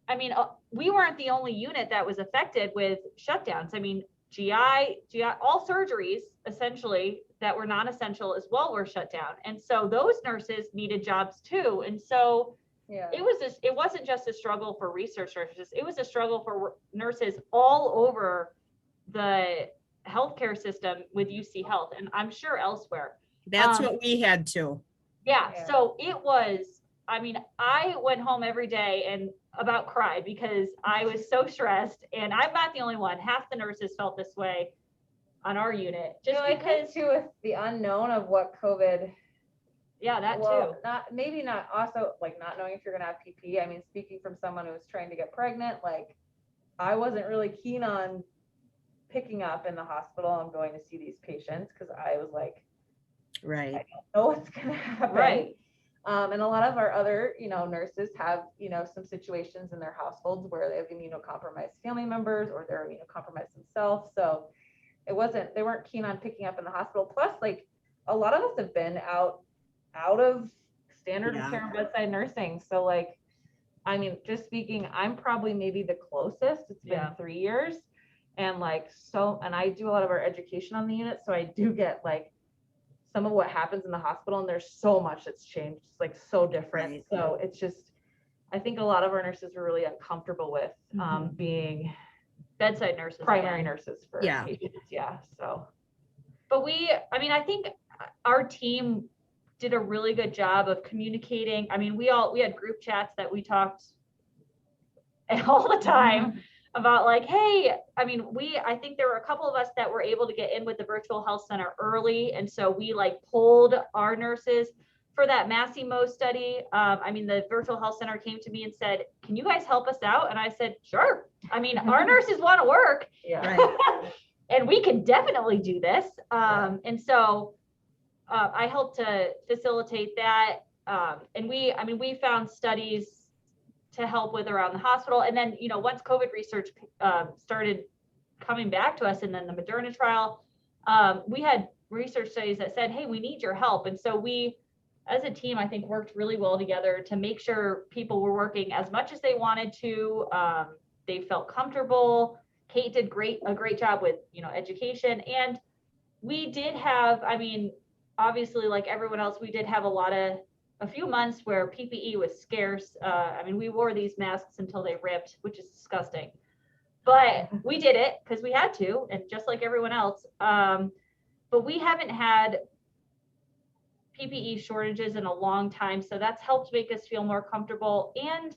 [SPEAKER 2] I mean, we weren't the only unit that was affected with shutdowns. I mean, GI, all surgeries essentially that were non-essential as well were shut down. And so those nurses needed jobs too. And so
[SPEAKER 3] Yeah.
[SPEAKER 2] it wasn't just a struggle for research nurses. It was a struggle for nurses all over the healthcare system with UC Health, and I'm sure elsewhere.
[SPEAKER 4] That's what we had too.
[SPEAKER 2] Yeah.
[SPEAKER 3] Yeah.
[SPEAKER 2] So it was, I mean, I went home every day and about cried because I was so stressed, and I'm not the only one. Half the nurses felt this way on our unit, just
[SPEAKER 3] I think
[SPEAKER 2] because,
[SPEAKER 3] too, with the unknown of what COVID,
[SPEAKER 2] yeah, that
[SPEAKER 3] well,
[SPEAKER 2] too.
[SPEAKER 3] maybe not also like not knowing if you're gonna have PPE. I mean, speaking from someone who was trying to get pregnant, like I wasn't really keen on picking up in the hospital. I'm going to see these patients because I was like, I
[SPEAKER 4] Right.
[SPEAKER 3] don't know what's gonna happen.
[SPEAKER 2] Right.
[SPEAKER 3] And a lot of our other, nurses have, some situations in their households where they have immunocompromised family members or they're immunocompromised themselves. So they weren't keen on picking up in the hospital. Plus, like a lot of us have been out of standard of
[SPEAKER 4] Yeah.
[SPEAKER 3] care and bedside nursing. So like, I mean, just speaking, I'm probably maybe the closest. It's been
[SPEAKER 2] Yeah.
[SPEAKER 3] 3 years. And and I do a lot of our education on the unit. So I do get like some of what happens in the hospital, and there's so much that's changed. It's like so different.
[SPEAKER 4] Right.
[SPEAKER 3] So it's just, I think a lot of our nurses were really uncomfortable with being
[SPEAKER 2] Bedside nurses.
[SPEAKER 3] primary
[SPEAKER 2] again.
[SPEAKER 3] nurses for
[SPEAKER 4] Yeah.
[SPEAKER 3] patients. Yeah. So
[SPEAKER 2] But I think our team did a really good job of communicating. I mean, we had group chats that we talked all the time about like, hey, I mean, I think there were a couple of us that were able to get in with the virtual health center early. And so we like pulled our nurses for that Massimo study. I mean, the virtual health center came to me and said, can you guys help us out? And I said, sure. I mean, our nurses want to work.
[SPEAKER 3] yeah.
[SPEAKER 4] Right.
[SPEAKER 2] And we can definitely do this. And so I helped to facilitate that. And we found studies to help with around the hospital. And then, once COVID research started coming back to us, and then the Moderna trial, we had research studies that said, hey, we need your help. And so we, as a team, I think worked really well together to make sure people were working as much as they wanted to. They felt comfortable. Kate did a great job with, education. And we did have, I mean, obviously like everyone else, we did have a few months where PPE was scarce. I mean, we wore these masks until they ripped, which is disgusting, but we did it because we had to, and just like everyone else. But we haven't had PPE shortages in a long time. So that's helped make us feel more comfortable. And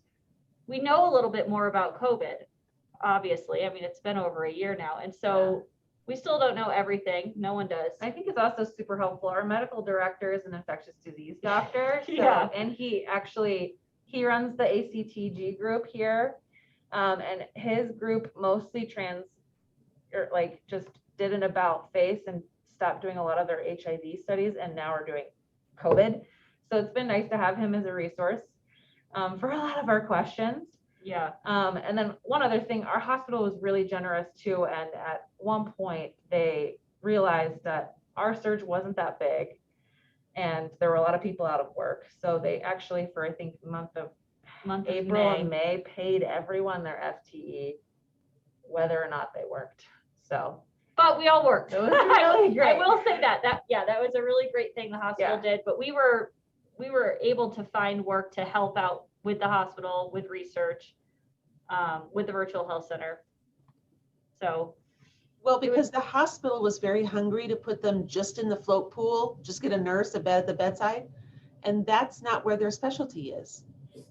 [SPEAKER 2] we know a little bit more about COVID, obviously. I mean, it's been over a year now. And so we still don't know everything. No one does.
[SPEAKER 3] I think it's also super helpful. Our medical director is an infectious disease doctor. So,
[SPEAKER 2] Yeah.
[SPEAKER 3] And he runs the ACTG group here. And his group mostly just did an about face and stopped doing a lot of their HIV studies. And now we're doing COVID. So it's been nice to have him as a resource for a lot of our questions.
[SPEAKER 2] Yeah.
[SPEAKER 3] And then one other thing, our hospital was really generous too. And at one point they realized that our surge wasn't that big and there were a lot of people out of work. So they actually, for I think month of April and May, paid everyone their FTE, whether or not they worked. So,
[SPEAKER 2] but we all worked.
[SPEAKER 3] it was really great.
[SPEAKER 2] I will say that was a really great thing the hospital did, but we were able to find work to help out with the hospital, with research, with the virtual health center. So,
[SPEAKER 1] Well, because the hospital was very hungry to put them just in the float pool, just get a nurse, a bed at the bedside. And that's not where their specialty is.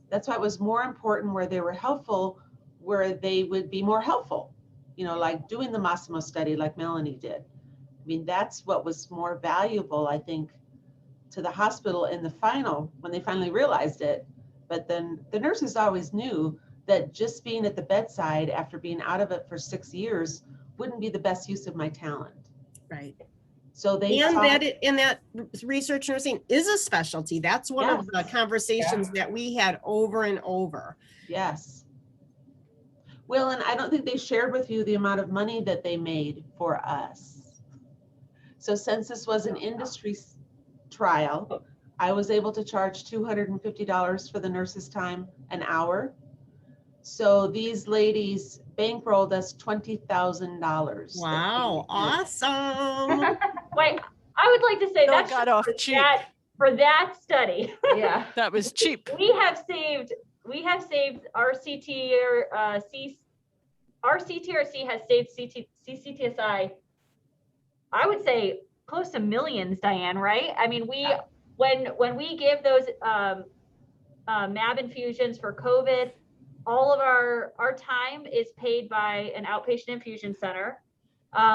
[SPEAKER 1] That's why it was more important where they were helpful, where they would be more helpful, like doing the Massimo study like Melanie did. I mean, that's what was more valuable, I think, to the hospital in the when they finally realized it. But then the nurses always knew that just being at the bedside after being out of it for 6 years wouldn't be the best use of my talent.
[SPEAKER 4] Right.
[SPEAKER 1] So they
[SPEAKER 4] And
[SPEAKER 1] saw,
[SPEAKER 4] that research nursing is a specialty. That's one of the conversations that we had over and over.
[SPEAKER 1] yes. Well, and I don't think they shared with you the amount of money that they made for us. So since this was an industry trial, I was able to charge $250 for the nurse's time an hour. So these ladies bankrolled us $20,000.
[SPEAKER 4] Wow, awesome.
[SPEAKER 2] wait, I would like to say
[SPEAKER 5] Y'all
[SPEAKER 2] that's
[SPEAKER 5] got off
[SPEAKER 2] for
[SPEAKER 5] cheap.
[SPEAKER 2] for that study.
[SPEAKER 3] Yeah.
[SPEAKER 5] That was cheap.
[SPEAKER 2] we have saved our our CTRC has saved CCTSI, I would say close to millions, Diane, right? I mean, when we give those MAB infusions for COVID, all of our time is paid by an outpatient infusion center.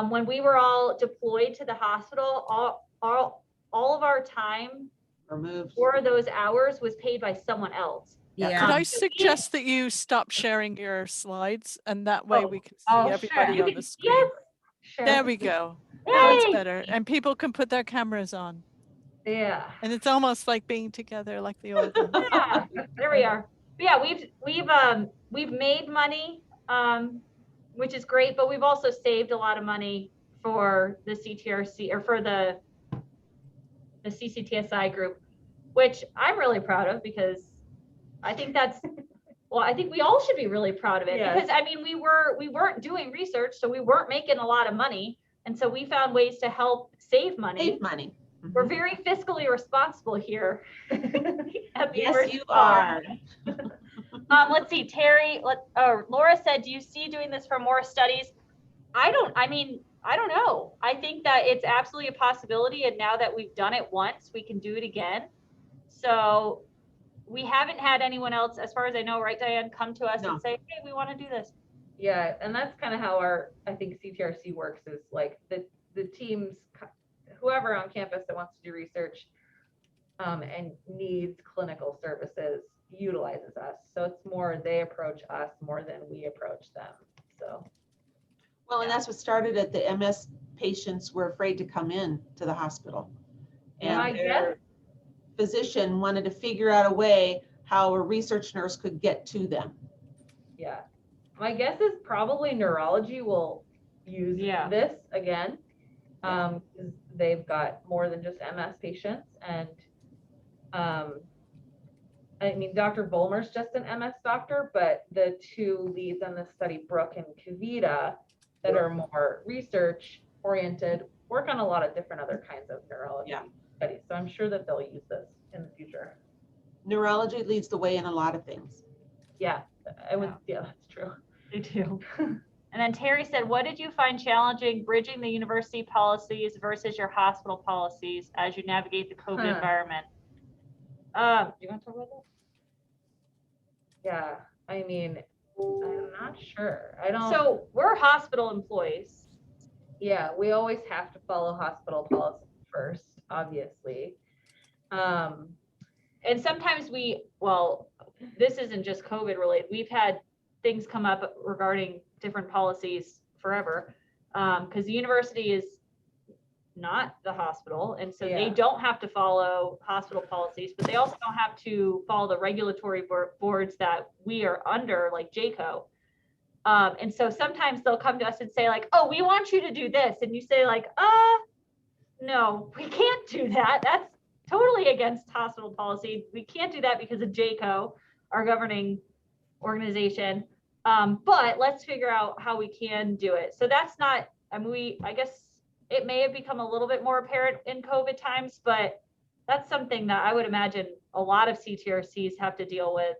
[SPEAKER 2] When we were all deployed to the hospital, all of our time
[SPEAKER 1] Removed.
[SPEAKER 2] for those hours was paid by someone else.
[SPEAKER 4] Yeah.
[SPEAKER 5] Could I suggest that you stop sharing your slides and that way we can see everybody on the screen?
[SPEAKER 2] Yes,
[SPEAKER 3] share.
[SPEAKER 5] There we go. That's
[SPEAKER 2] Yay!
[SPEAKER 5] better. And people can put their cameras on.
[SPEAKER 3] Yeah.
[SPEAKER 5] And it's almost like being together like the old days.
[SPEAKER 2] Yeah, there we are. But yeah, we've made money, which is great, but we've also saved a lot of money for the CTRC or for the CCTSI group, which I'm really proud of because I think that's well, I think we all should be really proud of it
[SPEAKER 3] Yes.
[SPEAKER 2] because I mean we weren't doing research, so we weren't making a lot of money, and so we found ways to help save money.
[SPEAKER 1] Save money.
[SPEAKER 2] We're very fiscally responsible here. At the
[SPEAKER 1] Yes,
[SPEAKER 2] University
[SPEAKER 1] you
[SPEAKER 2] of Colorado.
[SPEAKER 1] are.
[SPEAKER 2] Let's see, Terry, Laura said, do you see doing this for more studies? I don't know. I think that it's absolutely a possibility. And now that we've done it once, we can do it again. So we haven't had anyone else, as far as I know, right, Diane, come to us
[SPEAKER 1] No.
[SPEAKER 2] and say, hey, we want to do this.
[SPEAKER 3] Yeah, and that's kind of how I think CTRC works is like the teams, whoever on campus that wants to do research and needs clinical services utilizes us. So it's more they approach us more than we approach them. So.
[SPEAKER 1] Well, and that's what started at the MS patients were afraid to come in to the hospital.
[SPEAKER 3] Yeah, I
[SPEAKER 1] And
[SPEAKER 3] guess.
[SPEAKER 1] their physician wanted to figure out a way how a research nurse could get to them.
[SPEAKER 3] Yeah. My guess is probably neurology will use
[SPEAKER 2] Yeah.
[SPEAKER 3] this again. 'Cause they've got more than just MS patients. And I mean, Dr. Vollmer's just an MS doctor, but the two leads on this study, Brooke and Kavita, that are more research oriented, work on a lot of different other kinds of neurology studies. So I'm sure that they'll use this in the future.
[SPEAKER 1] Neurology leads the way in a lot of things.
[SPEAKER 3] Yeah, yeah, that's true.
[SPEAKER 2] They do. And then Terry said, what did you find challenging bridging the university policies versus your hospital policies as you navigate the COVID environment? Do you want to talk about that?
[SPEAKER 3] Yeah, I mean, I'm not sure. I don't.
[SPEAKER 2] So we're hospital employees.
[SPEAKER 3] Yeah, we always have to follow hospital policy first, obviously.
[SPEAKER 2] And sometimes this isn't just COVID related. We've had things come up regarding different policies forever because the university is not the hospital. And so they don't have to follow hospital policies, but they also don't have to follow the regulatory boards that we are under, like JCO. And so sometimes they'll come to us and say like, oh, we want you to do this. And you say like, no, we can't do that. That's totally against hospital policy. We can't do that because of JCO, our governing organization. But let's figure out how we can do it. So that's not, I mean, I guess it may have become a little bit more apparent in COVID times, but that's something that I would imagine a lot of CTRCs have to deal with,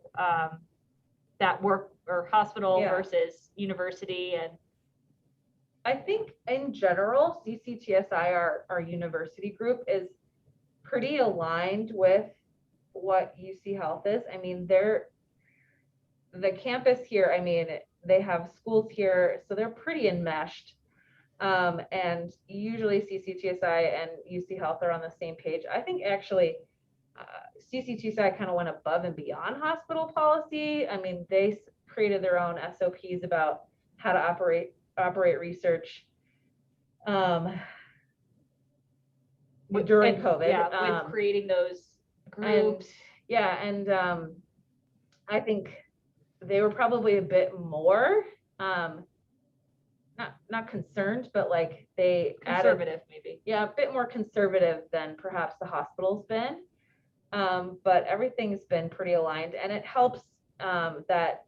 [SPEAKER 2] that work or hospital versus university. And
[SPEAKER 3] I think in general, CCTSI, our university group, is pretty aligned with what UC Health is. I mean, the campus here, I mean, they have schools here, so they're pretty enmeshed. And usually CCTSI and UC Health are on the same page. I think actually CCTSI kind of went above and beyond hospital policy. I mean, they created their own SOPs about how to operate research during COVID.
[SPEAKER 2] With creating those groups.
[SPEAKER 3] And I think they were probably a bit more not concerned, but like they
[SPEAKER 2] Conservative, maybe.
[SPEAKER 3] Yeah, a bit more conservative than perhaps the hospital's been. But everything's been pretty aligned, and it helps that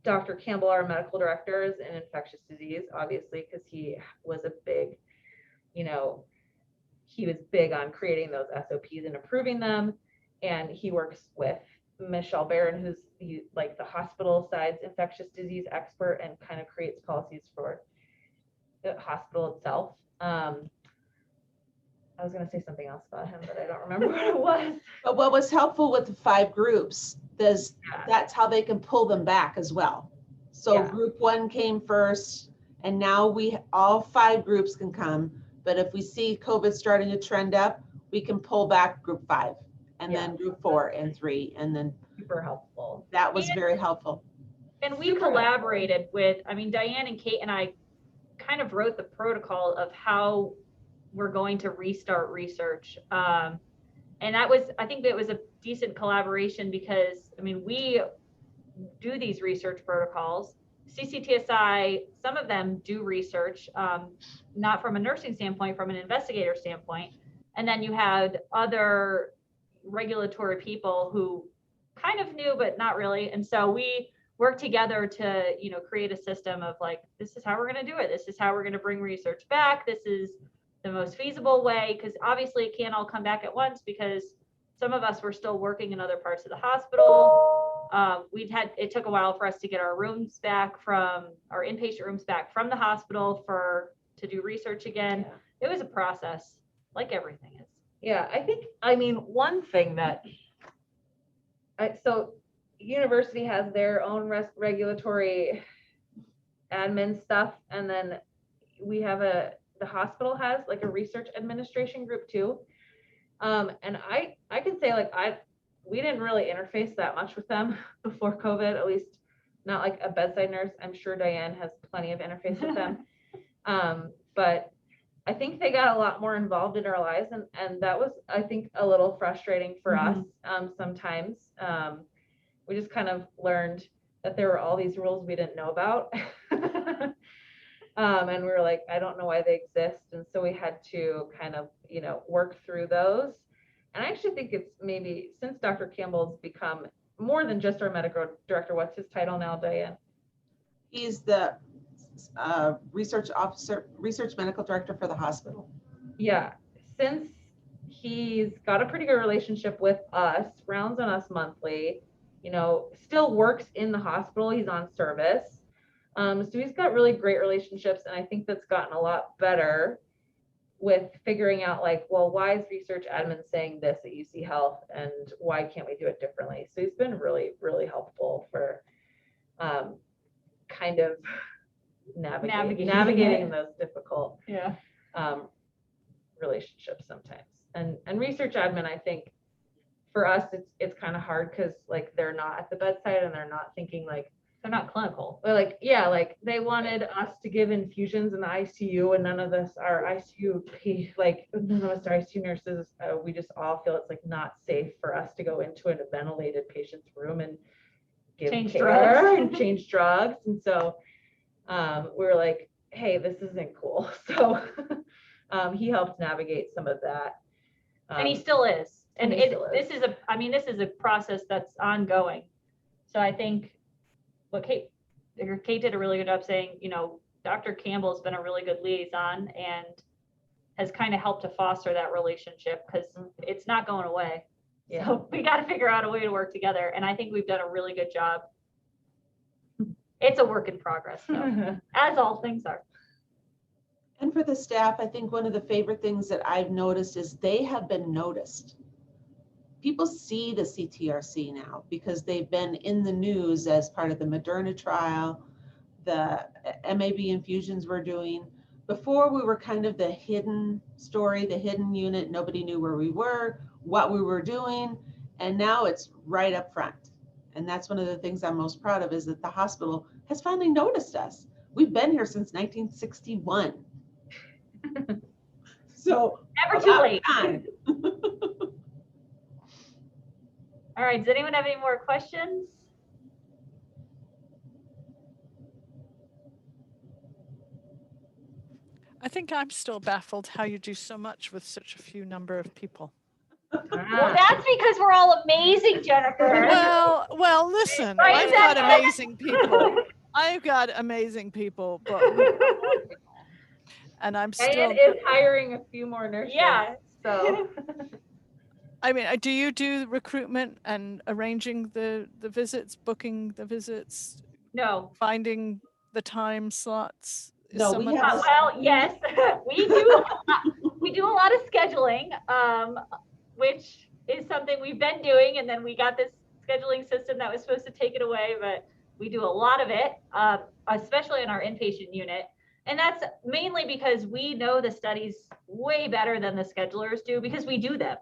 [SPEAKER 3] Dr. Campbell, our medical director, is in infectious disease, obviously, because he was he was big on creating those SOPs and approving them. And he works with Michelle Barron, who's like the hospital side's infectious disease expert, and kind of creates policies for the hospital itself. I was going to say something else about him, but I don't remember what it was.
[SPEAKER 1] But what was helpful with the 5 groups is that's how they can pull them back as well. So group 1 came first, and now all 5 groups can come. But if we see COVID starting to trend up, we can pull back group 5 and then group 4 and 3. And then
[SPEAKER 3] super helpful.
[SPEAKER 1] That was very helpful.
[SPEAKER 2] And we collaborated with, I mean, Diane and Kate and I kind of wrote the protocol of how we're going to restart research. And that was, I think that was a decent collaboration because, I mean, we do these research protocols. CCTSI, some of them do research, not from a nursing standpoint, from an investigator standpoint. And then you had other regulatory people who kind of knew, but not really. And so we worked together to, you know, create a system of like, this is how we're going to do it. This is how we're going to bring research back. This is the most feasible way, because obviously it can't all come back at once because some of us were still working in other parts of the hospital. It took a while for us to get our rooms back from our inpatient rooms back from the hospital to do research again. It was a process, like everything is.
[SPEAKER 3] Yeah, I mean, one thing that, so university has their own regulatory admin stuff, and then we have the hospital has like a research administration group too. And I can say like we didn't really interface that much with them before COVID, at least not like a bedside nurse. I'm sure Diane has plenty of interface with them. But I think they got a lot more involved in our lives, and that was, I think, a little frustrating for us sometimes. We just kind of learned that there were all these rules we didn't know about. And we were like, I don't know why they exist. And so we had to kind of, you know, work through those. And I actually think it's maybe since Dr. Campbell's become more than just our medical director. What's his title now, Diane?
[SPEAKER 1] He's the research medical director for the hospital.
[SPEAKER 3] Yeah, since he's got a pretty good relationship with us, rounds on us monthly, you know, still works in the hospital. He's on service. So he's got really great relationships, and I think that's gotten a lot better with figuring out like, well, why is research admin saying this at UC Health, and why can't we do it differently? So he's been really, really helpful for kind of navigating those difficult relationships sometimes. And research admin, I think for us, it's kind of hard because like they're not at the bedside and they're not thinking like,
[SPEAKER 2] They're not clinical.
[SPEAKER 3] Or like, yeah, like they wanted us to give infusions in the ICU, and none of us are ICU, like none of us are ICU nurses. We just all feel it's like not safe for us to go into a ventilated patient's room and give
[SPEAKER 2] Change
[SPEAKER 3] care
[SPEAKER 2] drugs.
[SPEAKER 3] and change drugs. And so we were like, hey, this isn't cool. So he helped navigate some of that.
[SPEAKER 2] And he still is. And
[SPEAKER 3] he still is.
[SPEAKER 2] this is a process that's ongoing. So I think what Kate did a really good job saying, you know, Dr. Campbell's been a really good liaison and has kind of helped to foster that relationship because it's not going away.
[SPEAKER 3] Yeah.
[SPEAKER 2] So we got to figure out a way to work together. And I think we've done a really good job. It's a work in progress, though, as all things are.
[SPEAKER 1] And for the staff, I think one of the favorite things that I've noticed is they have been noticed. People see the CTRC now because they've been in the news as part of the Moderna trial, the MAB infusions we're doing. Before, we were kind of the hidden story, the hidden unit. Nobody knew where we were, what we were doing, and now it's right up front. And that's one of the things I'm most proud of, is that the hospital has finally noticed us. We've been here since 1961. So
[SPEAKER 2] Never too late.
[SPEAKER 1] time.
[SPEAKER 2] All right, does anyone have any more questions?
[SPEAKER 5] I think I'm still baffled how you do so much with such a few number of people.
[SPEAKER 2] Well, that's because we're all amazing, Jennifer.
[SPEAKER 5] Well, listen,
[SPEAKER 2] Right,
[SPEAKER 5] I've got
[SPEAKER 2] exactly.
[SPEAKER 5] amazing people. I've got amazing people, but and I'm still.
[SPEAKER 3] Diane is hiring a few more nurses.
[SPEAKER 2] Yeah.
[SPEAKER 3] So
[SPEAKER 5] I mean, do you do recruitment and arranging the visits, booking the visits,
[SPEAKER 2] No.
[SPEAKER 5] finding the time slots? Is
[SPEAKER 1] No, we
[SPEAKER 5] someone
[SPEAKER 1] have-
[SPEAKER 5] else-
[SPEAKER 2] Well, yes, we do a lot of scheduling, which is something we've been doing, and then we got this scheduling system that was supposed to take it away, but we do a lot of it, especially in our inpatient unit. And that's mainly because we know the studies way better than the schedulers do because we do them.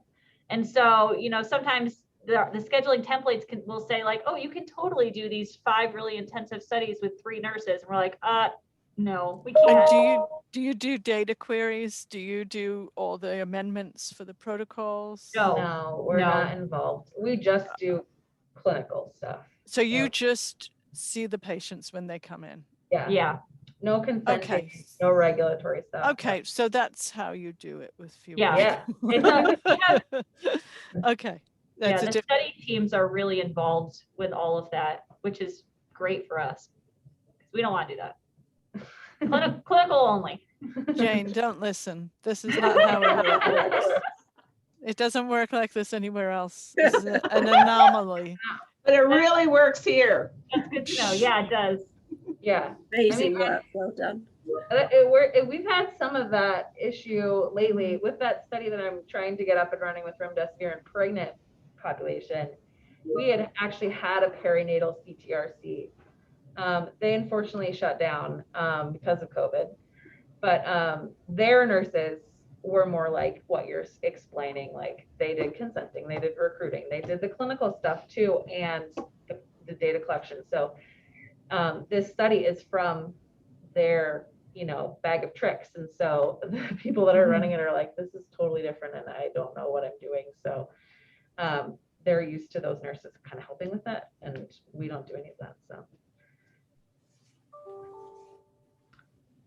[SPEAKER 2] And so, you know, sometimes the scheduling templates will say like, oh, you can totally do these 5 really intensive studies with 3 nurses. And we're like, No, we
[SPEAKER 5] And
[SPEAKER 2] can't.
[SPEAKER 5] do you do data queries? Do you do all the amendments for the protocols?
[SPEAKER 2] No.
[SPEAKER 3] No, we're
[SPEAKER 2] no.
[SPEAKER 3] not involved. We just do clinical stuff.
[SPEAKER 5] So you
[SPEAKER 3] Yeah.
[SPEAKER 5] just see the patients when they come in.
[SPEAKER 3] Yeah,
[SPEAKER 2] Yeah.
[SPEAKER 3] no consenting,
[SPEAKER 5] Okay.
[SPEAKER 3] no regulatory stuff.
[SPEAKER 5] Okay, so that's how you do it with fewer.
[SPEAKER 2] Yeah.
[SPEAKER 3] Yeah.
[SPEAKER 2] It's
[SPEAKER 5] Okay,
[SPEAKER 2] yeah,
[SPEAKER 5] that's a
[SPEAKER 2] the
[SPEAKER 5] different.
[SPEAKER 2] study teams are really involved with all of that, which is great for us. 'Cause we don't want to do that. Clinical only.
[SPEAKER 5] Jane, don't listen. This is not how it works. It doesn't work like this anywhere else. This is an anomaly.
[SPEAKER 1] But it really works here.
[SPEAKER 2] That's good to know. Yeah, it does.
[SPEAKER 3] Yeah.
[SPEAKER 6] Amazing
[SPEAKER 3] I mean,
[SPEAKER 6] work. Well done.
[SPEAKER 3] We've had some of that issue lately with that study that I'm trying to get up and running with remdesivir in pregnant population. We had actually had a perinatal CTRC. They unfortunately shut down because of COVID, but their nurses were more like what you're explaining. Like they did consenting, they did recruiting, they did the clinical stuff too, and the data collection. So this study is from their bag of tricks, and so the people that are running it are like, this is totally different and I don't know what I'm doing. So they're used to those nurses kind of helping with that, and we don't do any of that. So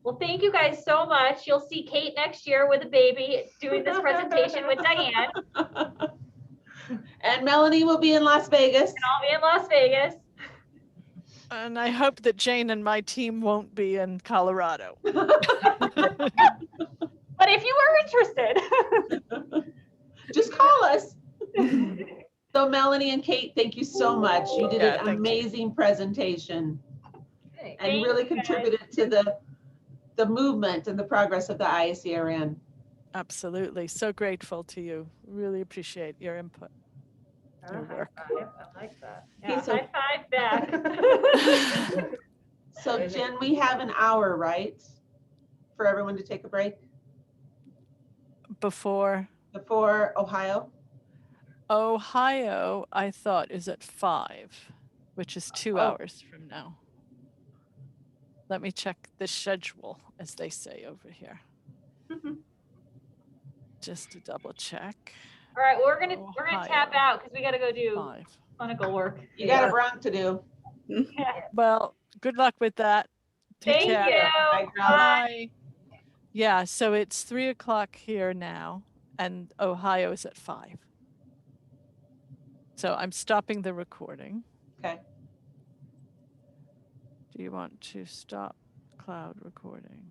[SPEAKER 2] Well, thank you guys so much. You'll see Kate next year with a baby doing this presentation with Diane.
[SPEAKER 1] And Melanie will be in Las Vegas.
[SPEAKER 2] I'll be in Las Vegas.
[SPEAKER 5] And I hope that Jane and my team won't be in Colorado.
[SPEAKER 2] But if you are interested,
[SPEAKER 1] Just call us. So Melanie and Kate, thank you so much. You did
[SPEAKER 5] Yeah,
[SPEAKER 1] an
[SPEAKER 5] thank you.
[SPEAKER 1] amazing presentation
[SPEAKER 3] thanks.
[SPEAKER 1] and
[SPEAKER 2] Thank
[SPEAKER 1] really
[SPEAKER 2] you, guys.
[SPEAKER 1] contributed to the movement and the progress of the IACRN.
[SPEAKER 5] Absolutely. So grateful to you. Really appreciate your input. Your
[SPEAKER 3] High
[SPEAKER 5] work.
[SPEAKER 3] five. I like that.
[SPEAKER 2] yeah,
[SPEAKER 1] so-
[SPEAKER 2] high five back.
[SPEAKER 1] So Jen, we have an hour, right? For everyone to take a break
[SPEAKER 5] Before
[SPEAKER 1] before Ohio?
[SPEAKER 5] Ohio, I thought is at 5, which is 2
[SPEAKER 1] Oh.
[SPEAKER 5] hours from now. Let me check the schedule, as they say over here. Just to double check.
[SPEAKER 2] All right, well, we're gonna tap
[SPEAKER 5] Ohio.
[SPEAKER 2] out because we gotta go do
[SPEAKER 5] 5.
[SPEAKER 2] clinical work.
[SPEAKER 1] You got a bronc to do.
[SPEAKER 5] Well, good luck with that. Take
[SPEAKER 2] Thank
[SPEAKER 5] care.
[SPEAKER 2] you.
[SPEAKER 1] Bye, girls.
[SPEAKER 5] Bye. Yeah, so it's 3 o'clock here now, and Ohio is at 5. So I'm stopping the recording.
[SPEAKER 1] Okay.
[SPEAKER 5] Do you want to stop cloud recording?